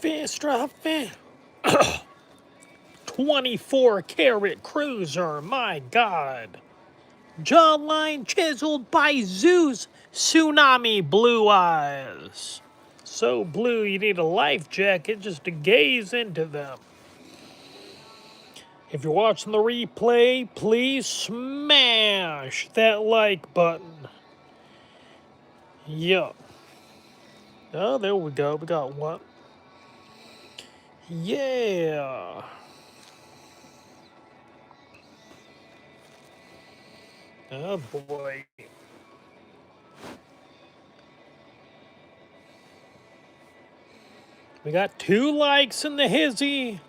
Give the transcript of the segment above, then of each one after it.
Vistra 24-karat cruiser, my God. Jawline chiseled by Zeus, tsunami blue eyes. So blue you need a life jacket just to gaze into them. If you're watching the replay, please smash that like button. Yup. Oh, there we go. We got one. Yeah. Oh boy. We got 2 likes in the hizzy.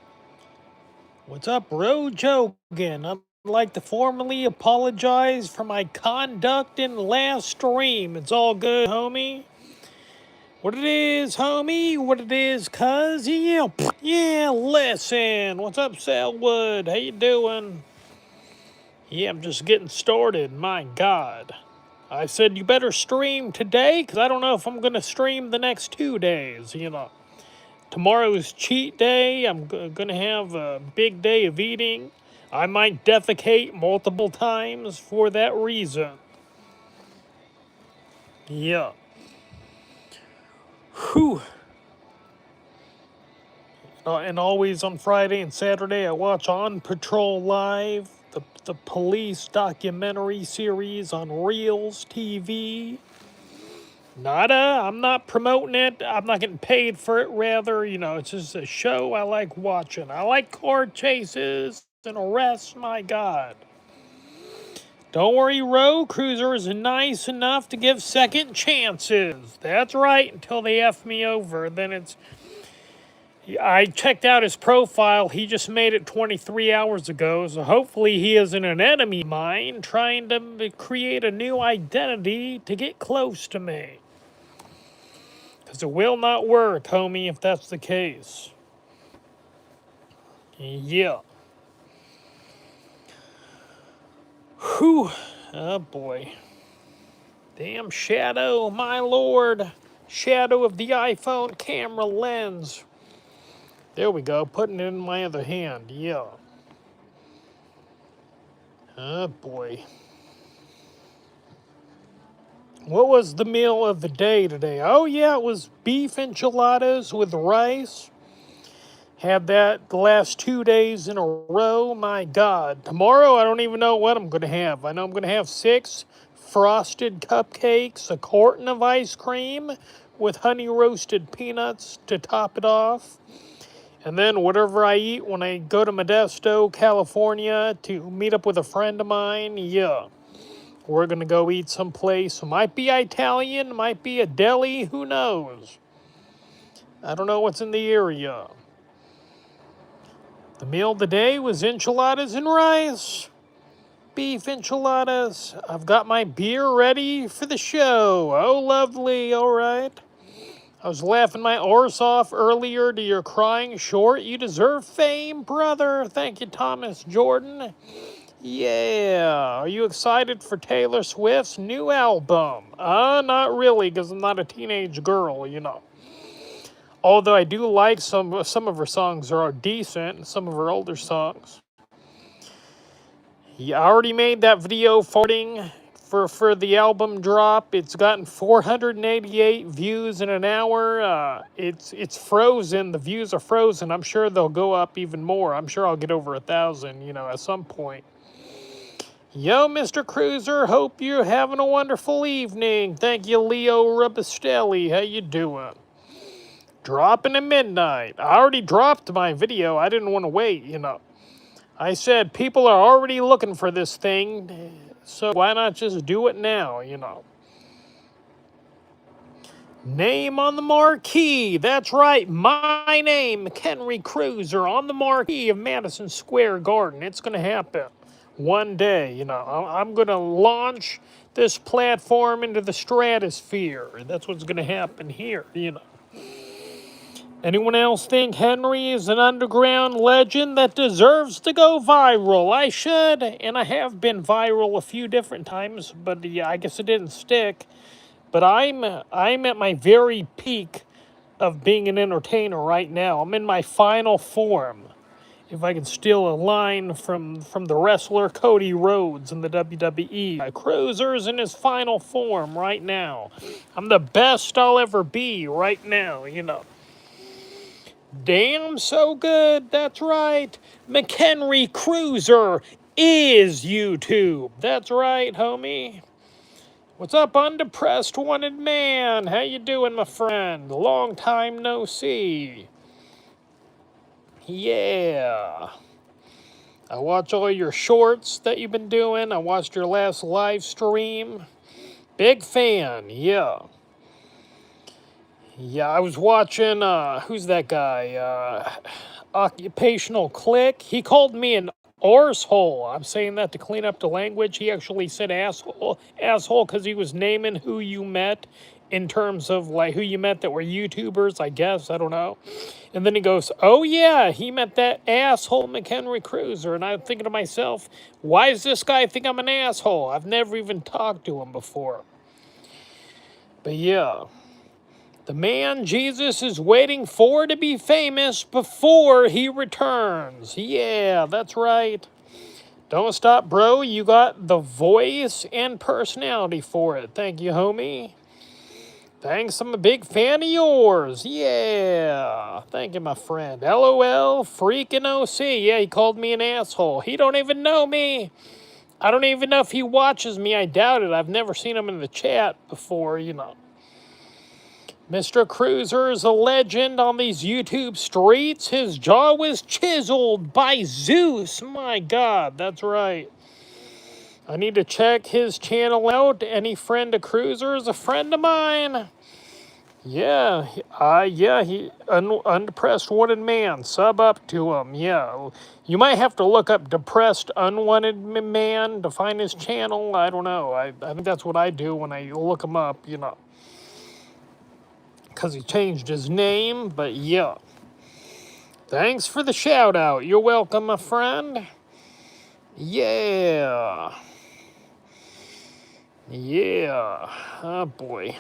What's up, Bro Jogan? I'd like to formally apologize for my conduct in the last stream. It's all good, homie. What it is, homie? What it is, cuz? Yeah, listen. What's up, Selwood? How you doing? Yeah, I'm just getting started. My God. I said you better stream today, because I don't know if I'm going to stream the next 2 days, Tomorrow's cheat day. I'm going to have a big day of eating. I might defecate multiple times for that reason. Yeah. Whew. And always on Friday and Saturday, I watch On Patrol Live, the police documentary series on Reels TV. I'm not promoting it. I'm not getting paid for it. Rather, it's just a show I like watching. I like car chases and arrests, my God. Don't worry, Ole Cruiser is nice enough to give second chances. That's right, until they F me over. Then I checked out his profile. He just made it 23 hours ago, so hopefully he isn't an enemy of mine trying to create a new identity to get close to me. Because it will not work, homie, if that's the case. Yeah. Whew. Oh, boy. Damn shadow, my lord. Shadow of the iPhone camera lens. There we go. Putting it in my other hand. Yeah. Oh, boy. What was the meal of the day today? Oh, yeah, it was beef enchiladas with rice. Had that the last 2 days in a row. My God. Tomorrow, I don't even know what I'm going to have. I know I'm going to have 6 frosted cupcakes, a carton of ice cream with honey roasted peanuts to top it off. And then whatever I eat when I go to Modesto, California to meet up with a friend of mine, yeah. We're going to go eat someplace. Might be Italian, might be a deli, who knows? I don't know what's in the area. The meal of the day was enchiladas and rice. Beef enchiladas. I've got my beer ready for the show. Oh, lovely, all right. I was laughing my arse off earlier to your crying short. You deserve fame, brother. Thank you, Thomas Jordan. Yeah. Are you excited for Taylor Swift's new album? Not really, because I'm not a teenage girl, Although I do like some of her songs are decent, some of her older songs. Yeah, I already made that video farting for the album drop. It's gotten 488 views in an hour. It's frozen. The views are frozen. I'm sure they'll go up even more. I'm sure I'll get over 1,000, at some point. Yo, Mr. Cruiser, hope you're having a wonderful evening. Thank you, Leo Rubistelli. How you doing? Dropping at midnight. I already dropped my video. I didn't want to wait, I said people are already looking for this thing, so why not just do it now, Name on the marquee. That's right, my name, McHenry Cuiser, on the marquee of Madison Square Garden. It's going to happen one day, I'm going to launch this platform into the stratosphere. That's what's going to happen here, Anyone else think Henry is an underground legend that deserves to go viral? I should, and I have been viral a few different times, but yeah, I guess it didn't stick. But I'm at my very peak of being an entertainer right now. I'm in my final form. If I can steal a line from the wrestler Cody Rhodes in the WWE. Cruiser's in his final form right now. I'm the best I'll ever be right now, you know. Damn so good, that's right. McHenry Cuiser is YouTube. That's right, homie. What's up, undepressed wanted man? How you doing, my friend? Long time no see. Yeah. I watch all your shorts that you've been doing. I watched your last live stream. Big fan, yeah. Yeah, I was watching, who's that guy? Occupational Click. He called me an arsehole. I'm saying that to clean up the language. He actually said asshole because he was naming who you met in terms of like who you met that were YouTubers, I guess. I don't know. And then he goes, oh yeah, he met that asshole McHenry Cuiser. And I'm thinking to myself, why does this guy think I'm an asshole? I've never even talked to him before. But yeah. The man Jesus is waiting for to be famous before he returns. Yeah, that's right. Don't stop, bro. You got the voice and personality for it. Thank you, homie. Thanks, I'm a big fan of yours. Yeah. Thank you, my friend. LOL, freaking OC. Yeah, he called me an asshole. He don't even know me. I don't even know if he watches me. I doubt it. I've never seen him in the chat before, you know. Mr. Cruiser is a legend on these YouTube streets. His jaw was chiseled by Zeus. My God, that's right. I need to check his channel out. Any friend of Cruiser is a friend of mine. Yeah, he undepressed wanted man. Sub up to him. Yeah, you might have to look up depressed unwanted man to find his channel. I don't know. I think that's what I do when I look him up. You know. Because he changed his name, but yeah. Thanks for the shout out. You're welcome, my friend. Yeah. Yeah. Oh, boy.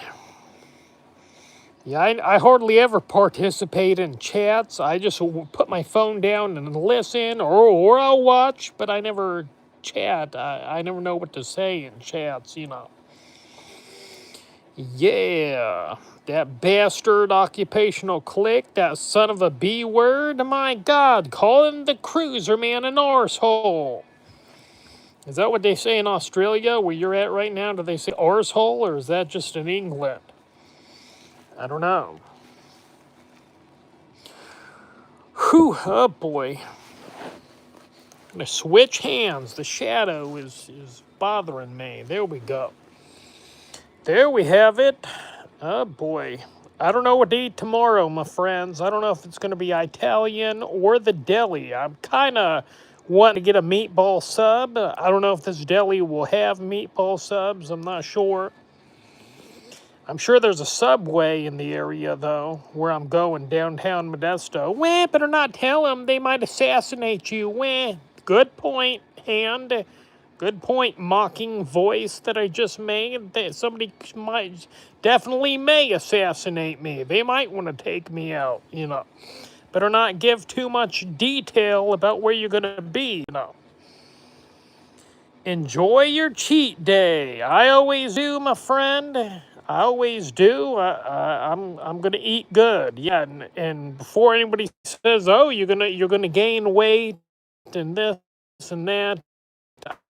Yeah, I hardly ever participate in chats. I just put my phone down and listen, or I'll watch, but I never chat. I never know what to say in chats, you know. Yeah, that bastard occupational click, that son of a B word, my God, calling the Cruiser Man an arsehole. Is that what they say in Australia, where you're at right now? Do they say arsehole, or is that just in England? I don't know. Whew, oh boy. I'm gonna switch hands. The shadow is bothering me. There we go. There we have it. Oh boy. I don't know what to eat tomorrow, my friends. I don't know if it's going to be Italian or the deli. I'm kind of wanting to get a meatball sub. I don't know if this deli will have meatball subs. I'm not sure. I'm sure there's a Subway in the area, though, where I'm going, downtown Modesto. Wah, better not tell them. They might assassinate you. Wah. Good point, hand. Good point, mocking voice that I just made. Somebody might, definitely may assassinate me. They might want to take me out, you know. Better not give too much detail about where you're going to be, you know. Enjoy your cheat day. I always do, my friend. I always do. I'm gonna eat good. Yeah, and before anybody says, "Oh, you're gonna gain weight and this and that,"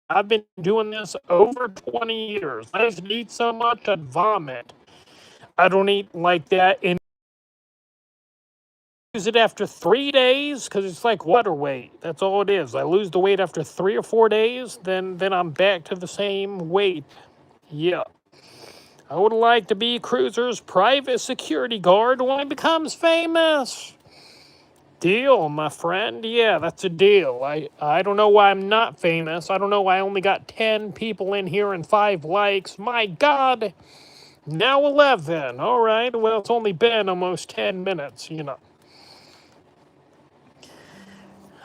I've been doing this over 20 years. I just eat so much I'd vomit. I don't eat like that and lose it after 3 days because it's like water weight. That's all it is. I lose the weight after 3 or 4 days, then I'm back to the same weight. Yeah. I would like to be Cruiser's private security guard when he becomes famous. Deal, my friend. Yeah, that's a deal. I don't know why I'm not famous. I don't know why I only got 10 people in here and 5 likes. My God. Now 11. All right. Well, it's only been almost 10 minutes, you know.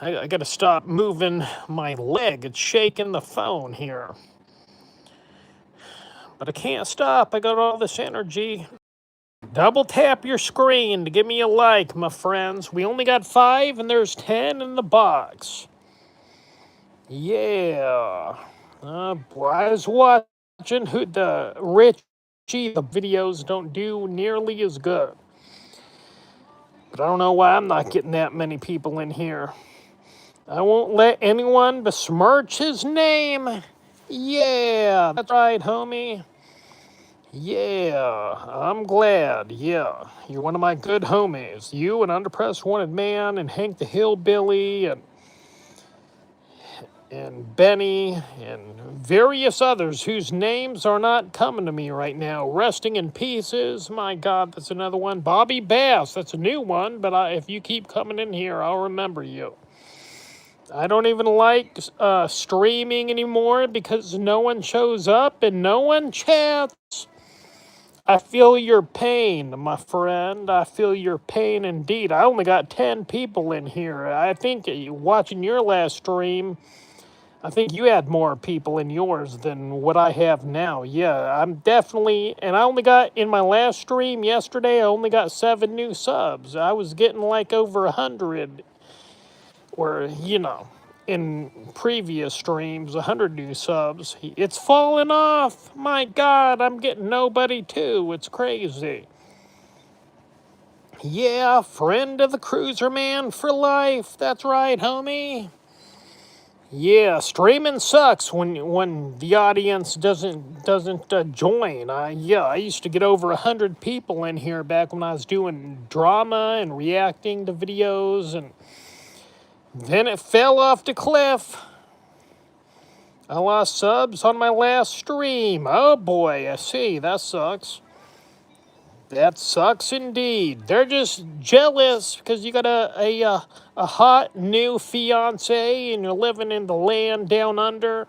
I got to stop moving my leg. It's shaking the phone here. But I can't stop. I got all this energy. Double tap your screen to give me a like, my friends. We only got 5 and there's 10 in the box. Yeah. Boy, I was watching the Richie. The videos don't do nearly as good. But I don't know why I'm not getting that many people in here. I won't let anyone besmirch his name. Yeah, that's right, homie. Yeah, I'm glad. Yeah, you're one of my good homies. You and Underpressed Wanted Man and Hank the Hillbilly and Benny and various others whose names are not coming to me right now. Resting in Pieces, my God, that's another one. Bobby Bass, that's a new one, but if you keep coming in here, I'll remember you. I don't even like streaming anymore because no one shows up and no one chats. I feel your pain, my friend. I feel your pain indeed. I only got 10 people in here. I think watching your last stream, I think you had more people in yours than what I have now. Yeah, I'm definitely, and I only got, in my last stream yesterday, I only got 7 new subs. I was getting like over 100, or, in previous streams, 100 new subs. It's falling off. My God, I'm getting nobody too. It's crazy. Yeah, friend of the Cruiser Man for life. That's right, homie. Yeah, streaming sucks when the audience doesn't join. I used to get over 100 people in here back when I was doing drama and reacting to videos, and then it fell off the cliff. I lost subs on my last stream. Oh boy, I see. That sucks. That sucks indeed. They're just jealous because you got a hot new fiance and you're living in the land down under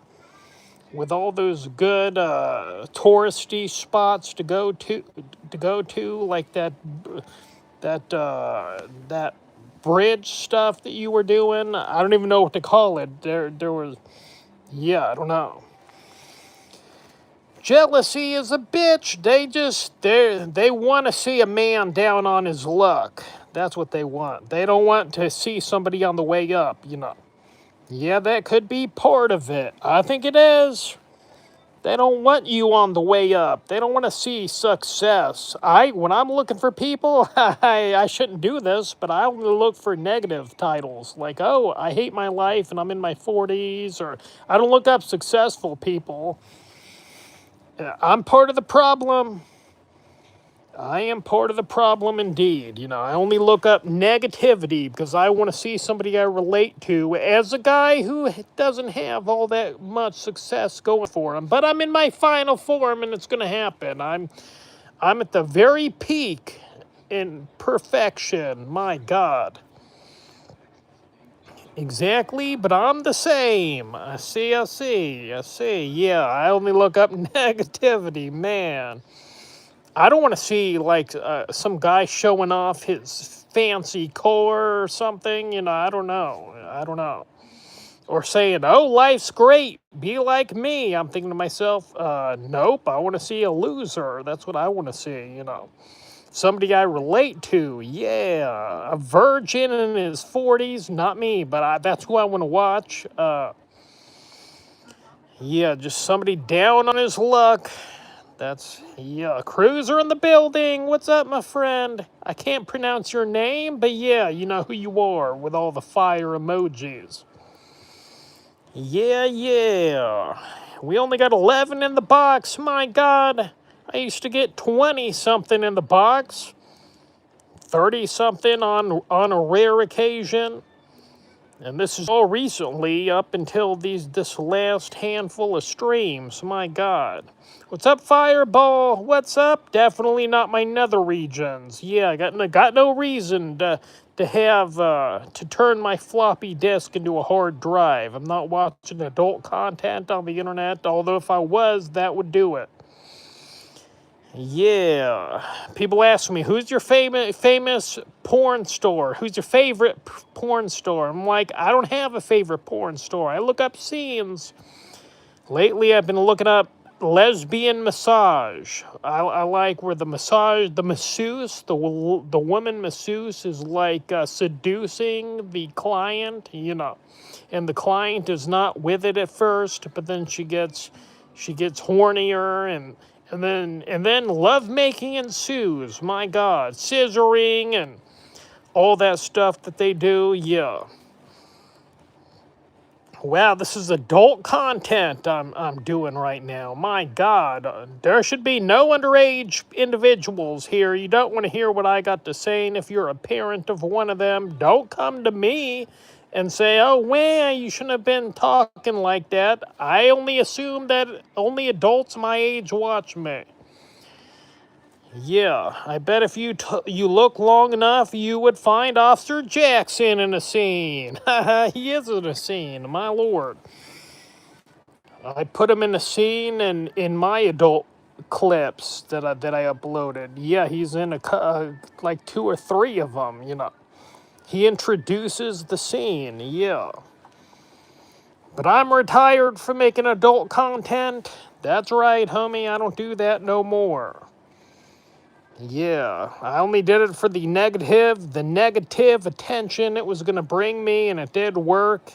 with all those good touristy spots to go to, like that bridge stuff that you were doing. I don't even know what to call it. There was, yeah, I don't know. Jealousy is a bitch. They want to see a man down on his luck. That's what they want. They don't want to see somebody on the way up, Yeah, that could be part of it. I think it is. They don't want you on the way up. They don't want to see success. When I'm looking for people, I shouldn't do this, but I only look for negative titles. Like, oh, I hate my life and I'm in my 40s, or I don't look up successful people. I'm part of the problem. I am part of the problem indeed. I only look up negativity because I want to see somebody I relate to as a guy who doesn't have all that much success going for him. But I'm in my final form and it's going to happen. I'm at the very peak in perfection. My God. Exactly, but I'm the same. I see. Yeah, I only look up negativity, man. I don't want to see, like, some guy showing off his fancy car or something, I don't know. Or saying, oh, life's great, be like me. I'm thinking to myself, nope, I want to see a loser. That's what I want to see, Somebody I relate to, yeah. A virgin in his 40s, not me, but that's who I want to watch. Yeah, just somebody down on his luck. Yeah, Cruiser in the building. What's up, my friend? I can't pronounce your name, but yeah, you know who you are with all the fire emojis. Yeah. We only got 11 in the box, my God. I used to get 20-something in the box. 30-something on a rare occasion. And this is all recently, up until this last handful of streams. My God. What's up, Fireball? What's up? Definitely not my nether regions. Yeah, I got no reason to turn my floppy disk into a hard drive. I'm not watching adult content on the internet, although if I was, that would do it. Yeah. People ask me, who's your famous porn star? Who's your favorite porn star? I'm like, I don't have a favorite porn star. I look up scenes. Lately, I've been looking up lesbian massage. I like where the masseuse, the woman masseuse is like seducing the client, and the client is not with it at first, but then she gets hornier, and then lovemaking ensues. My God, scissoring and all that stuff that they do. Yeah. Wow, this is adult content I'm doing right now. My God, there should be no underage individuals here. You don't want to hear what I got to say, and if you're a parent of one of them, don't come to me and say, "Oh, well, you shouldn't have been talking like that." I only assume that only adults my age watch me. Yeah, I bet if you look long enough, you would find Officer Jackson in a scene. He is in a scene, my lord. I put him in a scene in my adult clips that I uploaded. Yeah, he's in like 2 or 3 of them. He introduces the scene. Yeah. But I'm retired from making adult content. That's right, homie. I don't do that no more. Yeah, I only did it for the negative attention it was going to bring me, and it did work.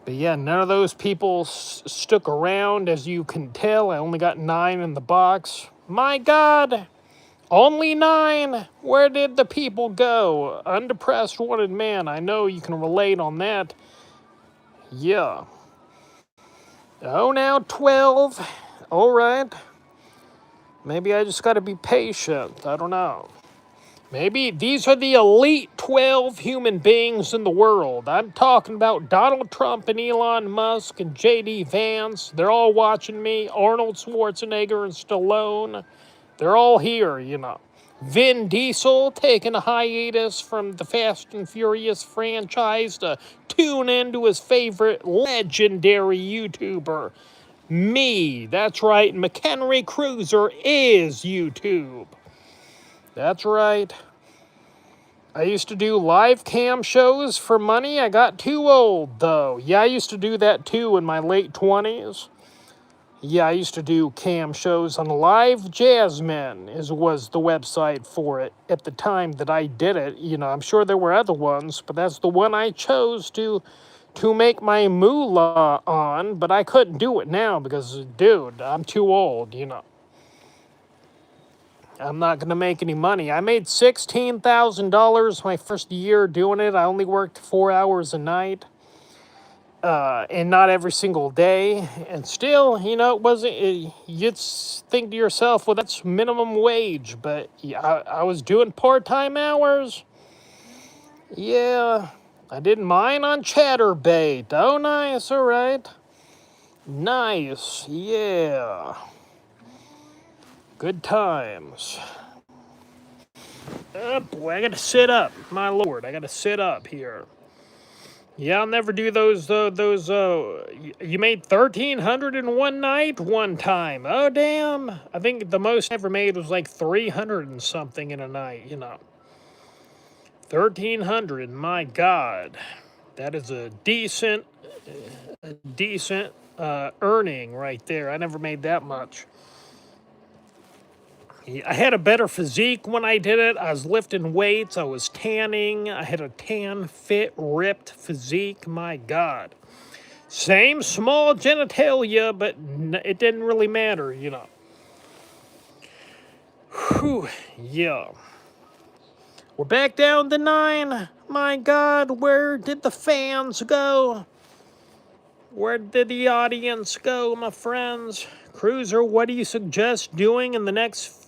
But yeah, none of those people stuck around, as you can tell. I only got 9 in the box. My God, only 9. Where did the people go? Undepressed wanted man. I know you can relate on that. Yeah. Oh, now 12. All right. Maybe I just got to be patient. I don't know. Maybe these are the elite 12 human beings in the world. I'm talking about Donald Trump and Elon Musk and J.D. Vance. They're all watching me. Arnold Schwarzenegger and Stallone. They're all here. Vin Diesel taking a hiatus from the Fast and Furious franchise to tune into his favorite legendary YouTuber. Me. That's right. McHenry Cuiser is YouTube. That's right. I used to do live cam shows for money. I got too old, though. Yeah, I used to do that, too, in my late 20s. Yeah, I used to do cam shows on Live Jasmine, was the website for it at the time that I did it. I'm sure there were other ones, but that's the one I chose to make my moolah on, but I couldn't do it now because, dude, I'm too old. I'm not going to make any money. I made $16,000 my first year doing it. I only worked 4 hours a night, and not every single day. And still, it wasn't, you'd think to yourself, well, that's minimum wage. But yeah, I was doing part-time hours. Yeah, I did mine on Chatterbait. Oh, nice, all right. Nice, yeah. Good times. Oh boy, I gotta sit up. My lord, I gotta sit up here. Yeah, I'll never do those. You made 1,300 in one night one time. Oh damn! I think the most I ever made was like 300 and something in a night. 1,300. My God, that is a decent earning right there. I never made that much. I had a better physique when I did it. I was lifting weights. I was tanning. I had a tan, fit, ripped physique. My God. Same small genitalia, but it didn't really matter. Whew. Yeah. We're back down to 9. My God, where did the fans go? Where did the audience go, my friends? Cruiser, what do you suggest doing in the next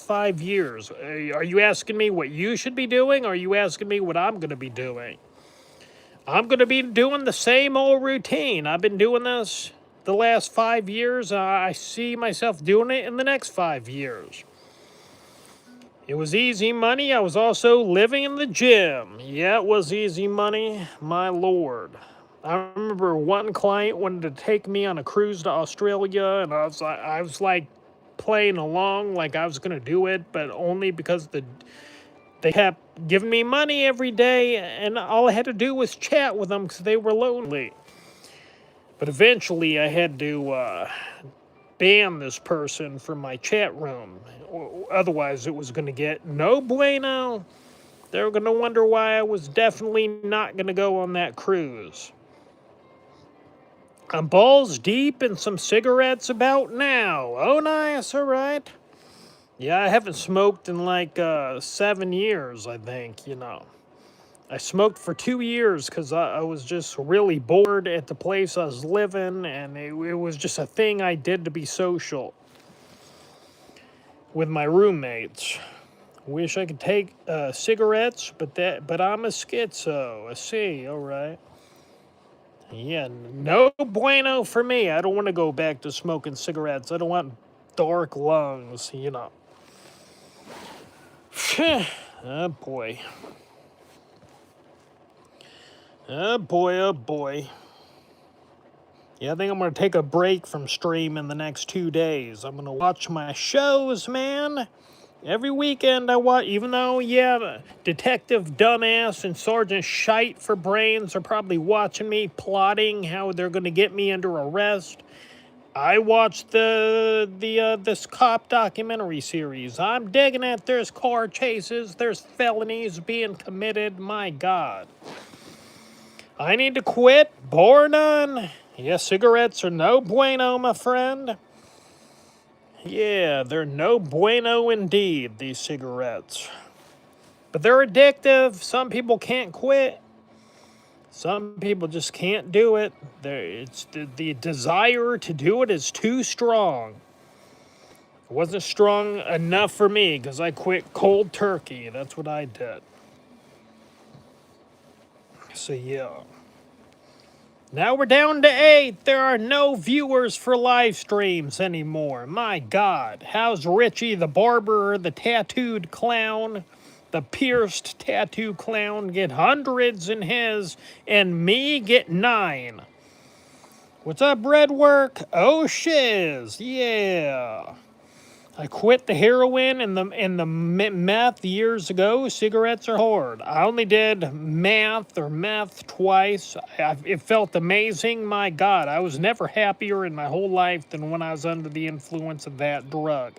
5 years? Are you asking me what you should be doing, or are you asking me what I'm going to be doing? I'm going to be doing the same old routine. I've been doing this the last 5 years. I see myself doing it in the next 5 years. It was easy money. I was also living in the gym. Yeah, it was easy money. My lord. I remember one client wanted to take me on a cruise to Australia, and I was like playing along like I was going to do it, but only because they kept giving me money every day, and all I had to do was chat with them because they were lonely. But eventually I had to ban this person from my chat room. Otherwise, it was going to get no bueno. They were going to wonder why I was definitely not going to go on that cruise. I'm balls deep in some cigarettes about now. Oh, nice, all right. Yeah, I haven't smoked in like 7 years, I think, I smoked for 2 years because I was just really bored at the place I was living, and it was just a thing I did to be social with my roommates. Wish I could take cigarettes, but I'm a schizo. I see, all right. Yeah, no bueno for me. I don't want to go back to smoking cigarettes. I don't want dark lungs, Oh boy. Oh boy, oh boy. Yeah, I think I'm going to take a break from streaming the next 2 days. I'm going to watch my shows, man. Every weekend I watch, even though, yeah, Detective Dumbass and Sergeant Shite for Brains are probably watching me, plotting how they're going to get me under arrest. I watched this cop documentary series. I'm digging it. There's car chases. There's felonies being committed. My God. I need to quit. Bar none. Yeah, cigarettes are no bueno, my friend. Yeah, they're no bueno indeed, these cigarettes. But they're addictive. Some people can't quit. Some people just can't do it. It's the desire to do it is too strong. It wasn't strong enough for me because I quit cold turkey. That's what I did. So yeah. Now we're down to 8. There are no viewers for live streams anymore. My God. How's Richie the barber, the tattooed clown, the pierced tattoo clown get hundreds in his, and me get 9? What's up, Redwork? Oh, shiz. Yeah. I quit the heroin and the meth years ago. Cigarettes are hard. I only did meth twice. It felt amazing. My God, I was never happier in my whole life than when I was under the influence of that drug.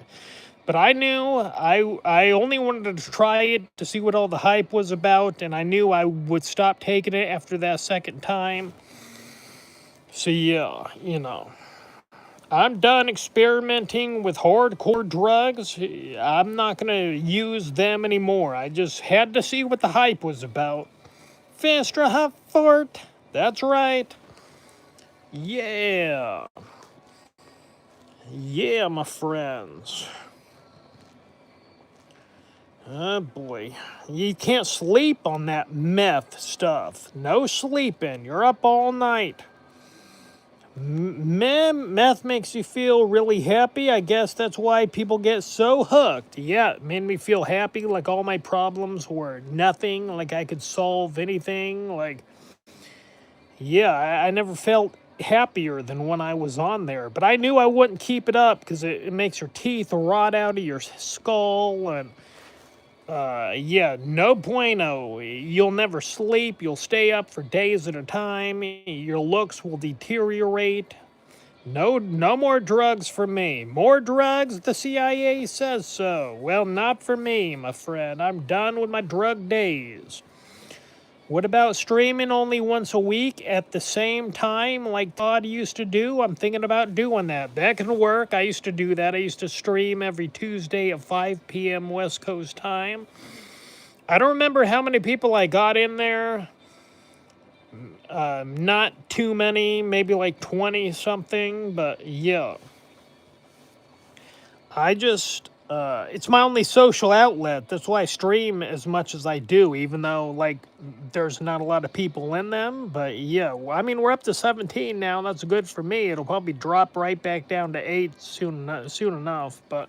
But I knew I only wanted to try it to see what all the hype was about, and I knew I would stop taking it after that second time. So yeah, I'm done experimenting with hardcore drugs. I'm not going to use them anymore. I just had to see what the hype was about. Fistra Huffort. That's right. Yeah. Yeah, my friends. Oh boy. You can't sleep on that meth stuff. No sleeping. You're up all night. Meth makes you feel really happy. I guess that's why people get so hooked. Yeah, it made me feel happy, like all my problems were nothing, like I could solve anything. Like, yeah, I never felt happier than when I was on there. But I knew I wouldn't keep it up because it makes your teeth rot out of your skull. And yeah, no bueno. You'll never sleep. You'll stay up for days at a time. Your looks will deteriorate. No more drugs for me. More drugs? The CIA says so. Well, not for me, my friend. I'm done with my drug days. What about streaming only once a week at the same time like Todd used to do? I'm thinking about doing that. That can work. I used to do that. I used to stream every Tuesday at 5 p.m. West Coast time. I don't remember how many people I got in there. Not too many, maybe like 20 something, but yeah. I just, it's my only social outlet. That's why I stream as much as I do, even though, like, there's not a lot of people in them. But yeah, I mean, we're up to 17 now. That's good for me. It'll probably drop right back down to 8 soon enough. But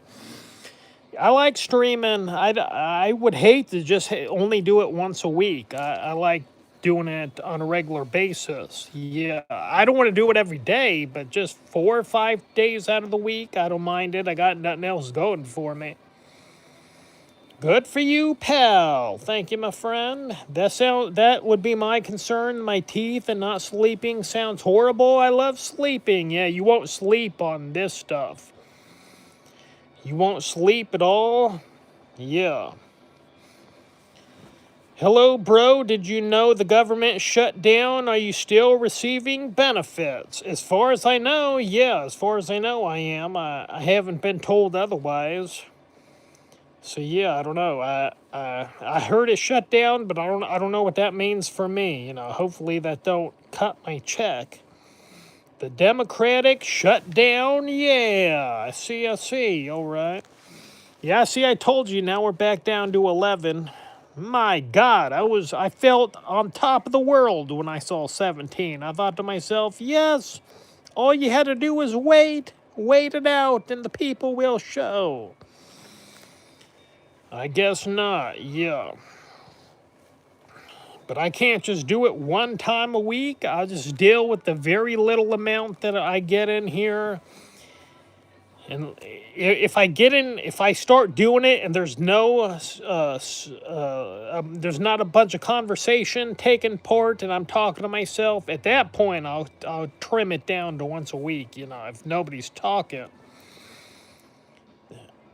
I like streaming. I would hate to just only do it once a week. I like doing it on a regular basis. Yeah, I don't want to do it every day, but just 4 or 5 days out of the week, I don't mind it. I got nothing else going for me. Good for you, pal. Thank you, my friend. That would be my concern. My teeth and not sleeping sounds horrible. I love sleeping. Yeah, you won't sleep on this stuff. You won't sleep at all? Yeah. Hello, bro. Did you know the government shut down? Are you still receiving benefits? As far as I know, yeah. As far as I know, I am. I haven't been told otherwise. So yeah, I don't know. I heard it shut down, but I don't know what that means for me. Hopefully that don't cut my check. The Democratic shut down. Yeah, I see. All right. Yeah, see, I told you. Now we're back down to 11. My God, I felt on top of the world when I saw 17. I thought to myself, yes, all you had to do was wait it out, and the people will show. I guess not, yeah. But I can't just do it one time a week. I'll just deal with the very little amount that I get in here. And if I start doing it and there's there's not a bunch of conversation taking part and I'm talking to myself, at that point I'll trim it down to once a week, if nobody's talking.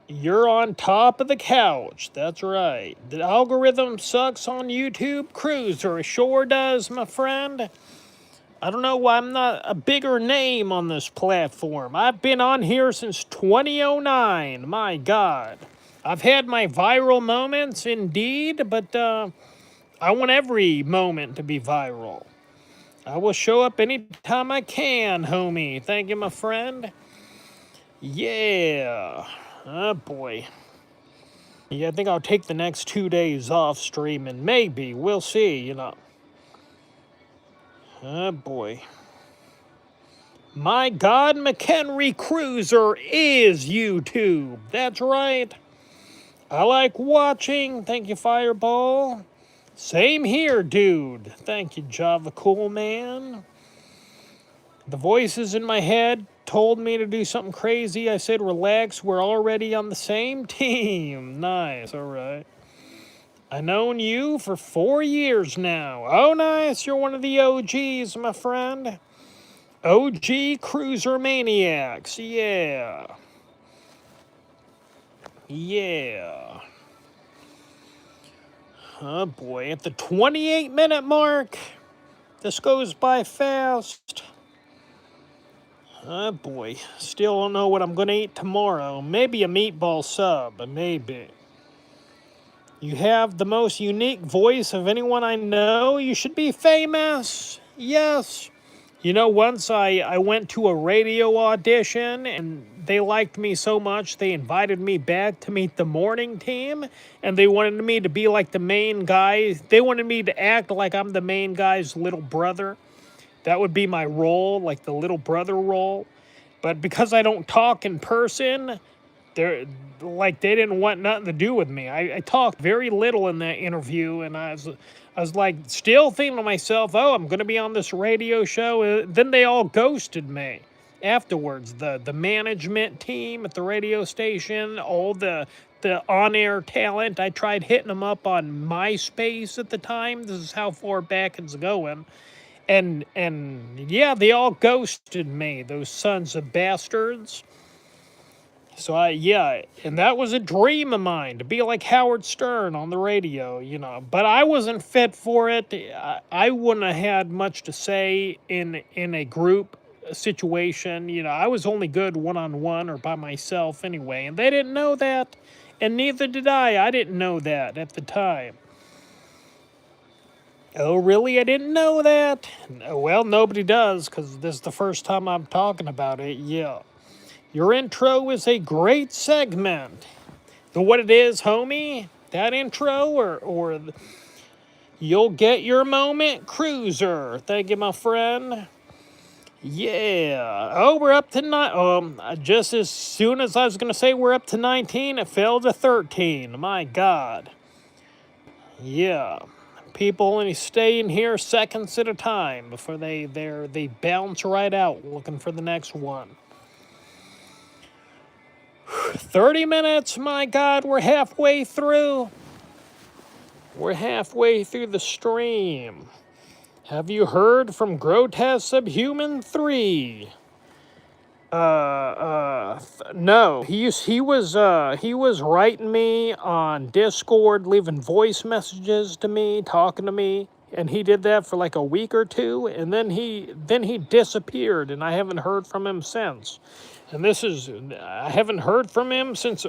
You're on top of the couch. That's right. The algorithm sucks on YouTube. Cruiser, it sure does, my friend. I don't know why I'm not a bigger name on this platform. I've been on here since 2009. My God. I've had my viral moments, indeed, but I want every moment to be viral. I will show up anytime I can, homie. Thank you, my friend. Yeah. Oh, boy. Yeah, I think I'll take the next 2 days off streaming. Maybe. We'll see, Oh, boy. My God, McHenry Cuiser is YouTube. That's right. I like watching. Thank you, Fireball. Same here, dude. Thank you, Java Cool Man. The voices in my head told me to do something crazy. I said, relax, we're already on the same team. Nice, all right. I've known you for 4 years now. Oh, nice, you're one of the OGs, my friend. OG Cruiser Maniacs, yeah. Yeah. Oh boy, at the 28-minute mark. This goes by fast. Oh boy, still don't know what I'm gonna eat tomorrow. Maybe a meatball sub, maybe. You have the most unique voice of anyone I know. You should be famous. Yes. Once I went to a radio audition and they liked me so much, they invited me back to meet the morning team, and they wanted me to be like the main guy. They wanted me to act like I'm the main guy's little brother. That would be my role, like the little brother role. But because I don't talk in person, they didn't want nothing to do with me. I talked very little in that interview, and I was like still thinking to myself, oh, I'm gonna be on this radio show. Then they all ghosted me afterwards. The management team at the radio station, all the on-air talent. I tried hitting them up on MySpace at the time. This is how far back it's going. And yeah, they all ghosted me, those sons of bastards. So and that was a dream of mine, to be like Howard Stern on the radio, But I wasn't fit for it. I wouldn't have had much to say in a group situation. I was only good one-on-one or by myself anyway, and they didn't know that, and neither did I. I didn't know that at the time. Oh, really? I didn't know that? Well, nobody does, because this is the first time I'm talking about it, yeah. Your intro is a great segment. What it is, homie? That intro or you'll get your moment, Cruiser. Thank you, my friend. Yeah. Oh, we're up to just as soon as I was going to say we're up to 19, it fell to 13. My God. Yeah. People only stay in here seconds at a time before they bounce right out looking for the next one. 30 minutes, my God, we're halfway through. We're halfway through the stream. Have you heard from Grotesque Subhuman 3? No. He was writing me on Discord, leaving voice messages to me, talking to me, and he did that for like a week or two, and then he disappeared, and I haven't heard from him since. And I haven't heard from him since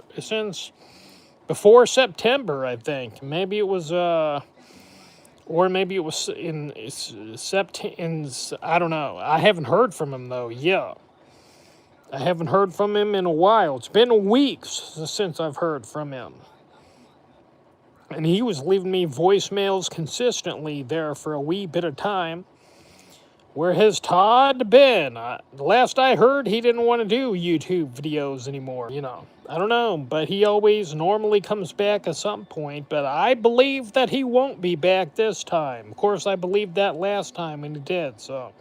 before September, I think. Maybe it was or maybe it was in September. I don't know. I haven't heard from him though. Yeah. I haven't heard from him in a while. It's been weeks since I've heard from him. And he was leaving me voicemails consistently there for a wee bit of time. Where has Todd been? The last I heard, he didn't want to do YouTube videos anymore, I don't know, but he always normally comes back at some point, but I believe that he won't be back this time. Of course, I believed that last time when he did, so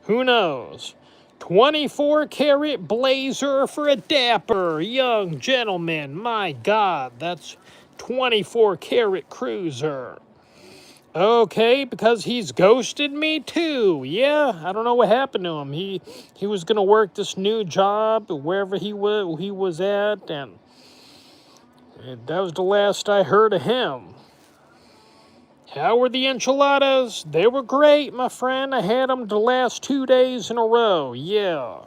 who knows? 24-karat blazer for a dapper young gentleman. My God, that's 24-karat cruiser. Okay, because he's ghosted me too. Yeah, I don't know what happened to him. He was gonna work this new job wherever he was at, and that was the last I heard of him. How were the enchiladas? They were great, my friend. I had them the last 2 days in a row. Yeah,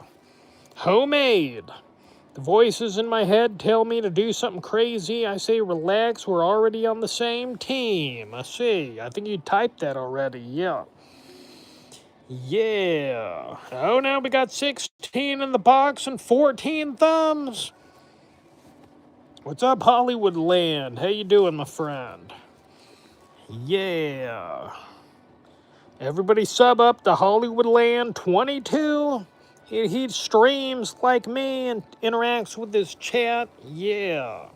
homemade. The voices in my head tell me to do something crazy. I say, relax, we're already on the same team. I see. I think you typed that already. Yeah. Yeah. Oh, now we got 16 in the box and 14 thumbs. What's up, Hollywood Land? How you doing, my friend? Yeah. Everybody sub up to Hollywood Land 22. He streams like me and interacts with his chat. Yeah.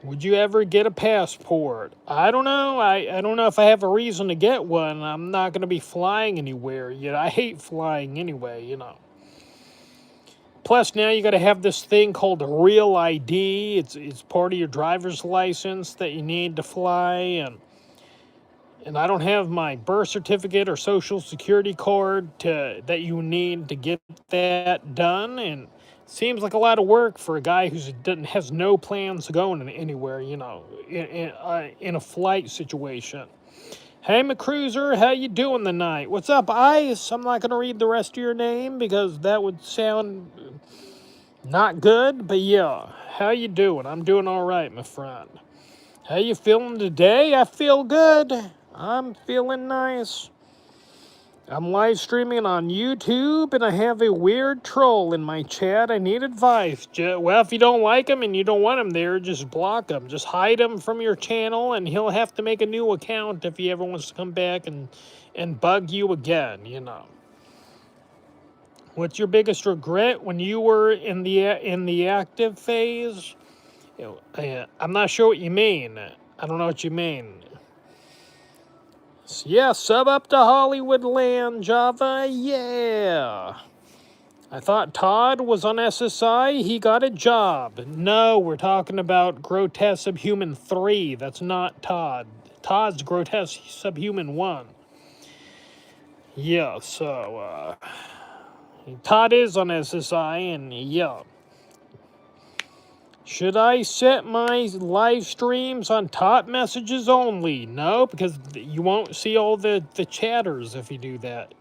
Would you ever get a passport? I don't know. I don't know if I have a reason to get one. I'm not going to be flying anywhere yet. I hate flying anyway, Plus, now you got to have this thing called a real ID. It's part of your driver's license that you need to fly, and I don't have my birth certificate or social security card that you need to get that done. And it seems like a lot of work for a guy who has no plans of going anywhere, in a flight situation. Hey, McCruiser, how you doing tonight? What's up, Ice? I'm not going to read the rest of your name because that would sound not good. But yeah, how you doing? I'm doing all right, my friend. How you feeling today? I feel good. I'm feeling nice. I'm live streaming on YouTube, and I have a weird troll in my chat. I need advice. Well, if you don't like him and you don't want him there, just block him. Just hide him from your channel, and he'll have to make a new account if he ever wants to come back and bug you again, What's your biggest regret when you were in the active phase? I'm not sure what you mean. I don't know what you mean. Yeah, sub up to Hollywood Land, Java. Yeah. I thought Todd was on SSI. He got a job. No, we're talking about Grotesque Subhuman 3. That's not Todd. Todd's Grotesque Subhuman 1. Yeah, so, Todd is on SSI, and yeah. Should I set my live streams on top messages only? No, because you won't see all the chatters if you do that.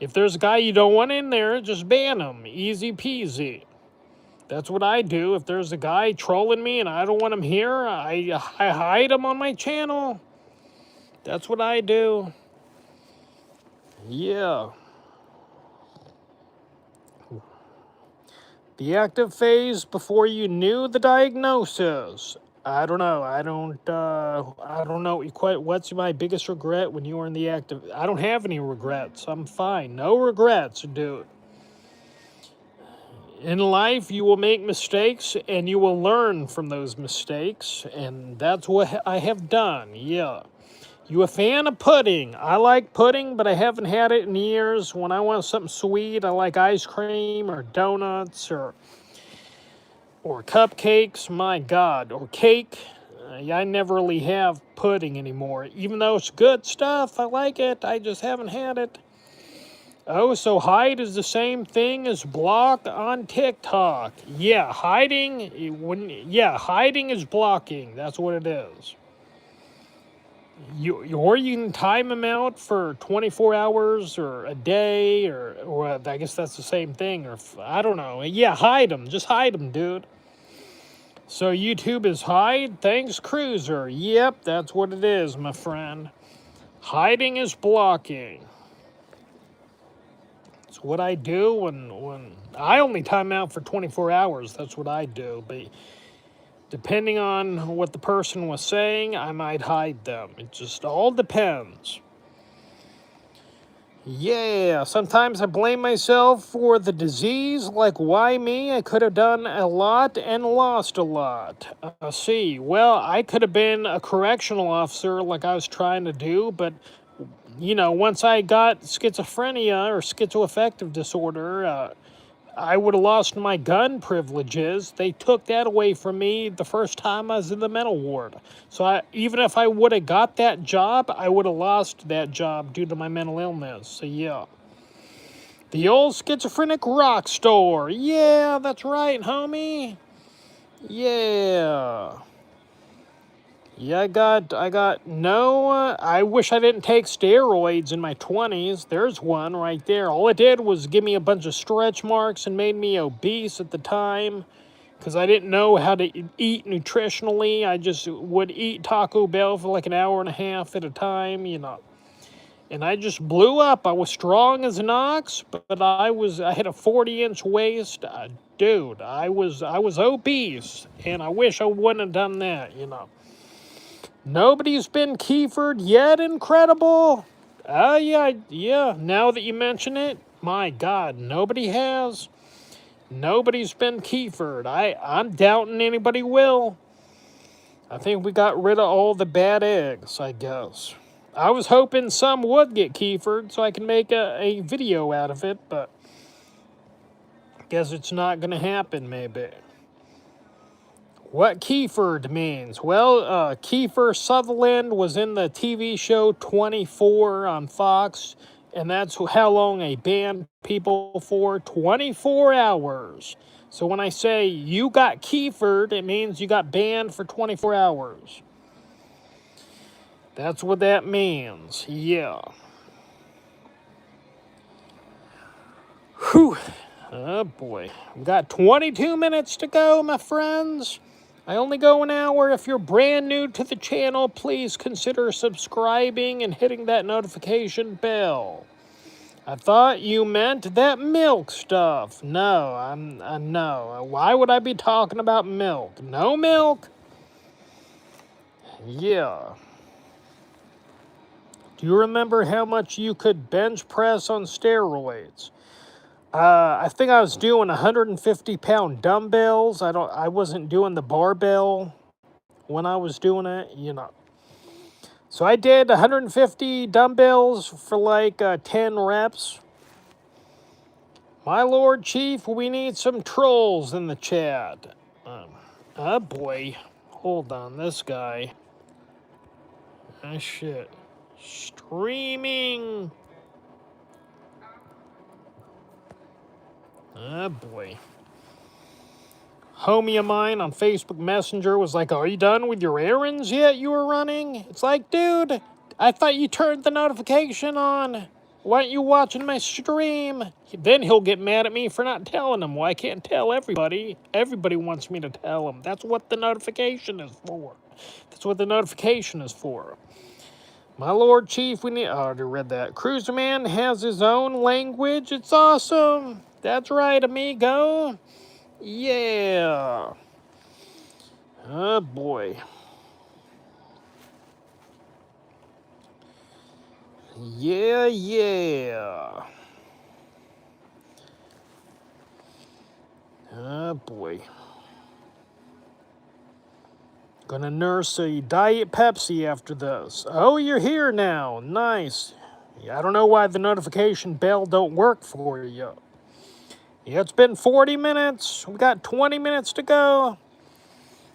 If there's a guy you don't want in there, just ban him. Easy peasy. That's what I do. If there's a guy trolling me and I don't want him here, I hide him on my channel. That's what I do. Yeah. The active phase before you knew the diagnosis. I don't know. I don't know what's my biggest regret when you were in the active. I don't have any regrets. I'm fine. No regrets, dude. In life, you will make mistakes and you will learn from those mistakes, and that's what I have done. Yeah. You a fan of pudding? I like pudding, but I haven't had it in years. When I want something sweet, I like ice cream or donuts or or cupcakes, my God, or cake. I never really have pudding anymore. Even though it's good stuff, I like it, I just haven't had it. Oh, so hide is the same thing as block on TikTok. Yeah, hiding hiding is blocking. That's what it is. Or you can time them out for 24 hours or a day, or I guess that's the same thing. Or I don't know. Yeah, hide them. Just hide them, dude. So YouTube is hide. Thanks, Cruiser. Yep, that's what it is, my friend. Hiding is blocking. It's what I do when I only time out for 24 hours. That's what I do. But depending on what the person was saying, I might hide them. It just all depends. Yeah, sometimes I blame myself for the disease, like why me? I could have done a lot and lost a lot. See, well, I could have been a correctional officer like I was trying to do, but, once I got schizophrenia or schizoaffective disorder, I would have lost my gun privileges. They took that away from me the first time I was in the mental ward. So even if I would have got that job, I would have lost that job due to my mental illness. So yeah. The old schizophrenic rock store. Yeah, that's right, homie. Yeah. Yeah, I wish I didn't take steroids in my 20s. There's one right there. All it did was give me a bunch of stretch marks and made me obese at the time because I didn't know how to eat nutritionally. I just would eat Taco Bell for like an hour and a half at a time, And I just blew up. I was strong as an ox, but I had a 40-inch waist. Dude, I was obese, and I wish I wouldn't have done that. Nobody's been Kiefered yet, incredible. Yeah, now that you mention it, my God, nobody has. Nobody's been Kiefered. I'm doubting anybody will. I think we got rid of all the bad eggs, I guess. I was hoping some would get Kiefered so I can make a video out of it, but I guess it's not going to happen, maybe. What Kiefered means? Well, Kiefer Sutherland was in the TV show 24 on Fox, and that's how long they banned people for, 24 hours. So when I say you got Kiefered, it means you got banned for 24 hours. That's what that means, yeah. Whew. Oh boy. We've got 22 minutes to go, my friends. I only go an hour. If you're brand new to the channel, please consider subscribing and hitting that notification bell. I thought you meant that milk stuff. No, no. Why would I be talking about milk? No milk? Yeah. Do you remember how much you could bench press on steroids? I think I was doing 150-pound dumbbells. I wasn't doing the barbell when I was doing it, So I did 150 dumbbells for like 10 reps. My Lord Chief, we need some trolls in the chat. Oh boy. Hold on, this guy. Ah, shit. Streaming. Oh boy. Homie of mine on Facebook Messenger was like, are you done with your errands yet you were running? It's like, dude, I thought you turned the notification on. Why aren't you watching my stream? Then he'll get mad at me for not telling him. Well, I can't tell everybody. Everybody wants me to tell him. That's what the notification is for. That's what the notification is for. My Lord Chief, I already read that. Cruiser Man has his own language. It's awesome. That's right, amigo. Yeah. Oh, boy. Yeah. Oh, boy. Gonna nurse a Diet Pepsi after this. Oh, you're here now. Nice. Yeah, I don't know why the notification bell don't work for you. Yeah, it's been 40 minutes. We got 20 minutes to go.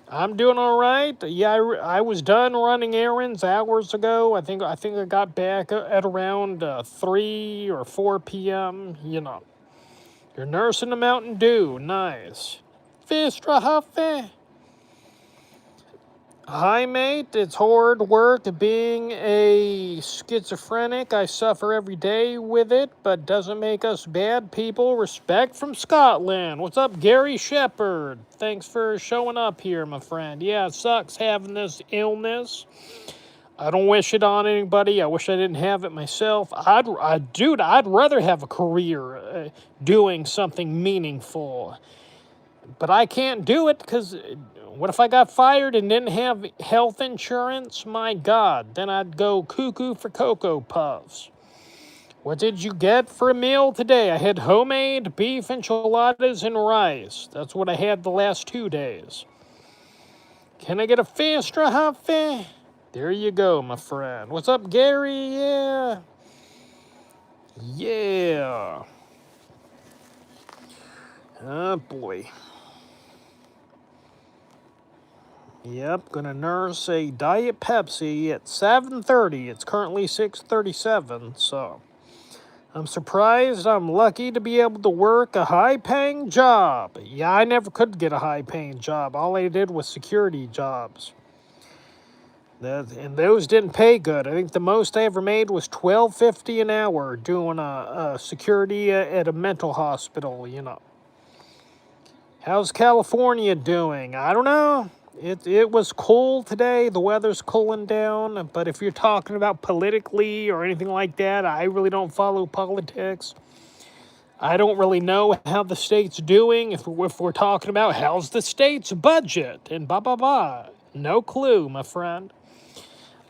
I'm doing all right. Yeah, I was done running errands hours ago. I think I got back at around 3 or 4 p.m. You're nursing the Mountain Dew. Nice. Fistra Huffy. Hi, mate. It's hard work being a schizophrenic. I suffer every day with it, but doesn't make us bad people. Respect from Scotland. What's up, Gary Shepherd? Thanks for showing up here, my friend. Yeah, it sucks having this illness. I don't wish it on anybody. I wish I didn't have it myself. I'd rather have a career doing something meaningful. But I can't do it because what if I got fired and didn't have health insurance? My God, then I'd go cuckoo for Cocoa Puffs. What did you get for a meal today? I had homemade beef enchiladas and rice. That's what I had the last 2 days. Can I get a Fistra Huffy? There you go, my friend. What's up, Gary? Yeah. Yeah. Oh, boy. Yep, gonna nurse a Diet Pepsi at 7:30. It's currently 6:37, so I'm surprised I'm lucky to be able to work a high-paying job. Yeah, I never could get a high-paying job. All I did was security jobs. And those didn't pay good. I think the most I ever made was $12.50 an hour doing a security at a mental hospital, How's California doing? I don't know. It was cool today. The weather's cooling down. But if you're talking about politically or anything like that, I really don't follow politics. I don't really know how the state's doing. If we're talking about how's the state's budget and blah, blah, blah. No clue, my friend.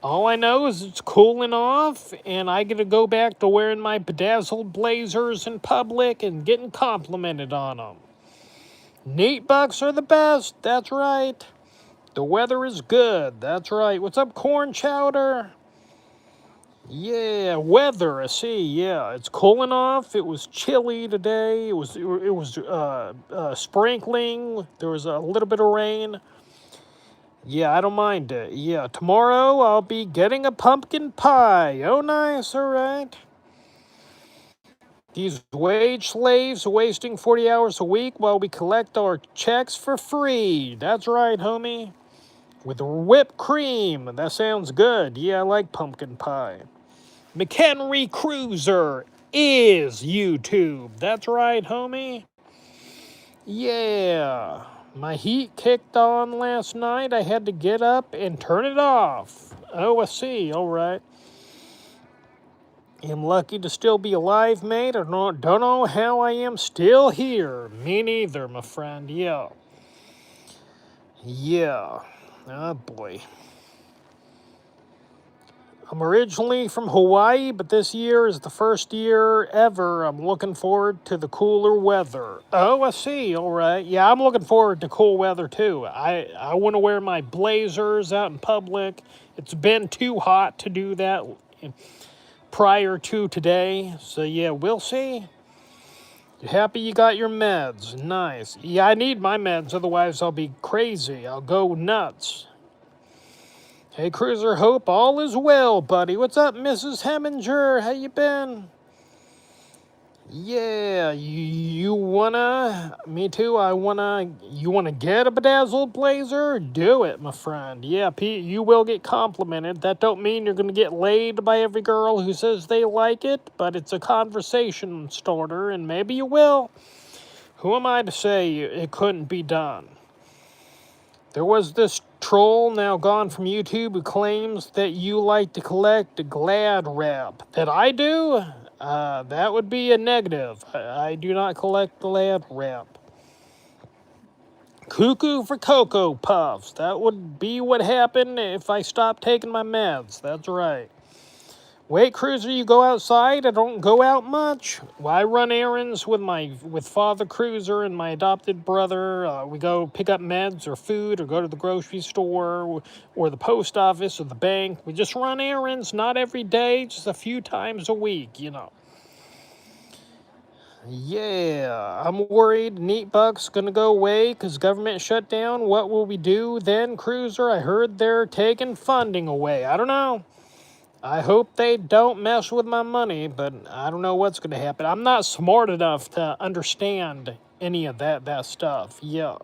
All I know is it's cooling off, and I get to go back to wearing my bedazzled blazers in public and getting complimented on them. Neat bucks are the best, that's right. The weather is good, that's right. What's up, Corn Chowder? Yeah, weather, I see, yeah. It's cooling off. It was chilly today. It was sprinkling. There was a little bit of rain. Yeah, I don't mind it. Yeah, tomorrow I'll be getting a pumpkin pie. Oh, nice, all right. These wage slaves are wasting 40 hours a week while we collect our checks for free. That's right, homie. With whipped cream. That sounds good. Yeah, I like pumpkin pie. McHenry Cuiser is YouTube. That's right, homie. Yeah. My heat kicked on last night. I had to get up and turn it off. Oh, I see. All right. I'm lucky to still be alive, mate. I don't know how I am still here. Me neither, my friend. Yeah. Yeah. Oh, boy. I'm originally from Hawaii, but this year is the first year ever I'm looking forward to the cooler weather. Oh, I see. All right. Yeah, I'm looking forward to cool weather, too. I want to wear my blazers out in public. It's been too hot to do that prior to today. So, yeah, we'll see. You happy you got your meds? Nice. Yeah, I need my meds, otherwise I'll be crazy. I'll go nuts. Hey, Cruiser, hope all is well, buddy. What's up, Mrs. Heminger? How you been? Yeah, you wanna? Me too. You wanna get a bedazzled blazer? Do it, my friend. Yeah, Pete, you will get complimented. That don't mean you're gonna get laid by every girl who says they like it, but it's a conversation starter, and maybe you will. Who am I to say it couldn't be done? There was this troll, now gone from YouTube, who claims that you like to collect Glad wrap. That I do? That would be a negative. I do not collect Glad wrap. Cuckoo for Cocoa Puffs. That would be what happened if I stopped taking my meds. That's right. Wait, Cruiser, you go outside? I don't go out much. Well, I run errands with Father Cruiser and my adopted brother. We go pick up meds or food or go to the grocery store or the post office or the bank. We just run errands, not every day, just a few times a week, Yeah, I'm worried Neatbuck's gonna go away because government shut down. What will we do then, Cruiser? I heard they're taking funding away. I don't know. I hope they don't mess with my money, but I don't know what's gonna happen. I'm not smart enough to understand any of that stuff. Yeah.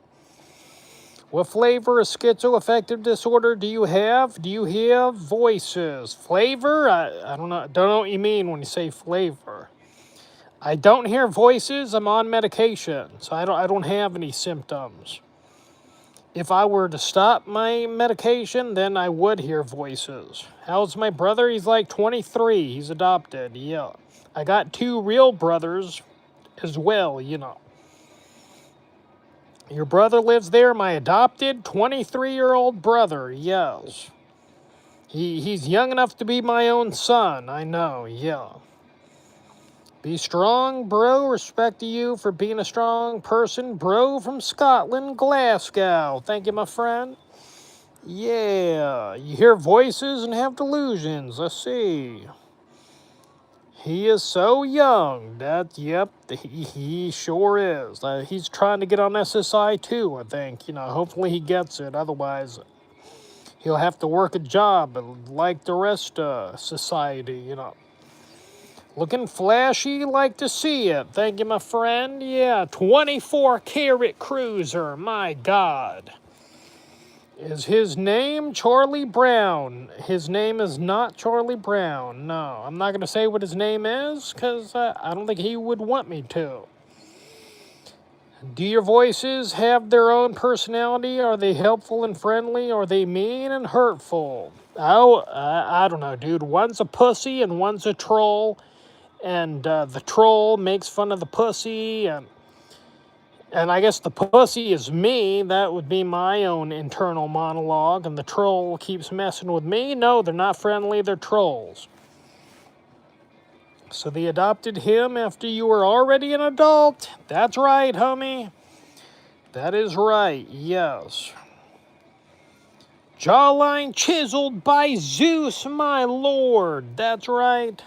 What flavor of schizoaffective disorder do you have? Do you have voices? Flavor? I don't know. Don't know what you mean when you say flavor. I don't hear voices. I'm on medication, so I don't have any symptoms. If I were to stop my medication, then I would hear voices. How's my brother? He's like 23. He's adopted. Yeah. I got 2 real brothers as well, you know. Your brother lives there, my adopted 23-year-old brother. Yes. He's young enough to be my own son. I know. Yeah. Be strong, bro. Respect to you for being a strong person. Bro from Scotland, Glasgow. Thank you, my friend. Yeah, you hear voices and have delusions. I see. He is so young. Yep, he sure is. He's trying to get on SSI too, I think. You know, hopefully he gets it. Otherwise, he'll have to work a job like the rest of society, you know. Looking flashy, like to see it. Thank you, my friend. Yeah, 24-karat cruiser. My God. Is his name Charlie Brown? His name is not Charlie Brown. No, I'm not going to say what his name is because I don't think he would want me to. Do your voices have their own personality? Are they helpful and friendly? Are they mean and hurtful? Oh, I don't know, dude. One's a pussy and one's a troll. And the troll makes fun of the pussy, and I guess the pussy is me. That would be my own internal monologue, and the troll keeps messing with me. No, they're not friendly, they're trolls. So they adopted him after you were already an adult? That's right, homie. That is right, yes. Jawline chiseled by Zeus, my lord. That's right.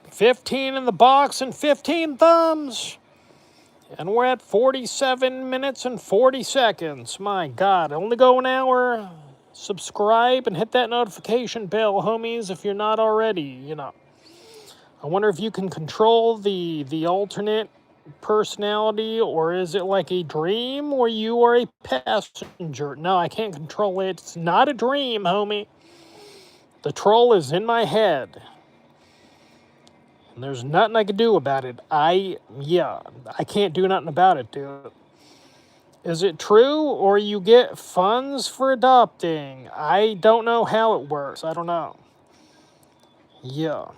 15 in the box and 15 thumbs. And we're at 47 minutes and 40 seconds. My God, only go an hour. Subscribe and hit that notification bell, homies, if you're not already, you know. I wonder if you can control the alternate personality, or is it like a dream where you are a passenger? No, I can't control it. It's not a dream, homie. The troll is in my head. And there's nothing I can do about it. I can't do nothing about it, dude. Is it true, or you get funds for adopting? I don't know how it works. I don't know. Yeah.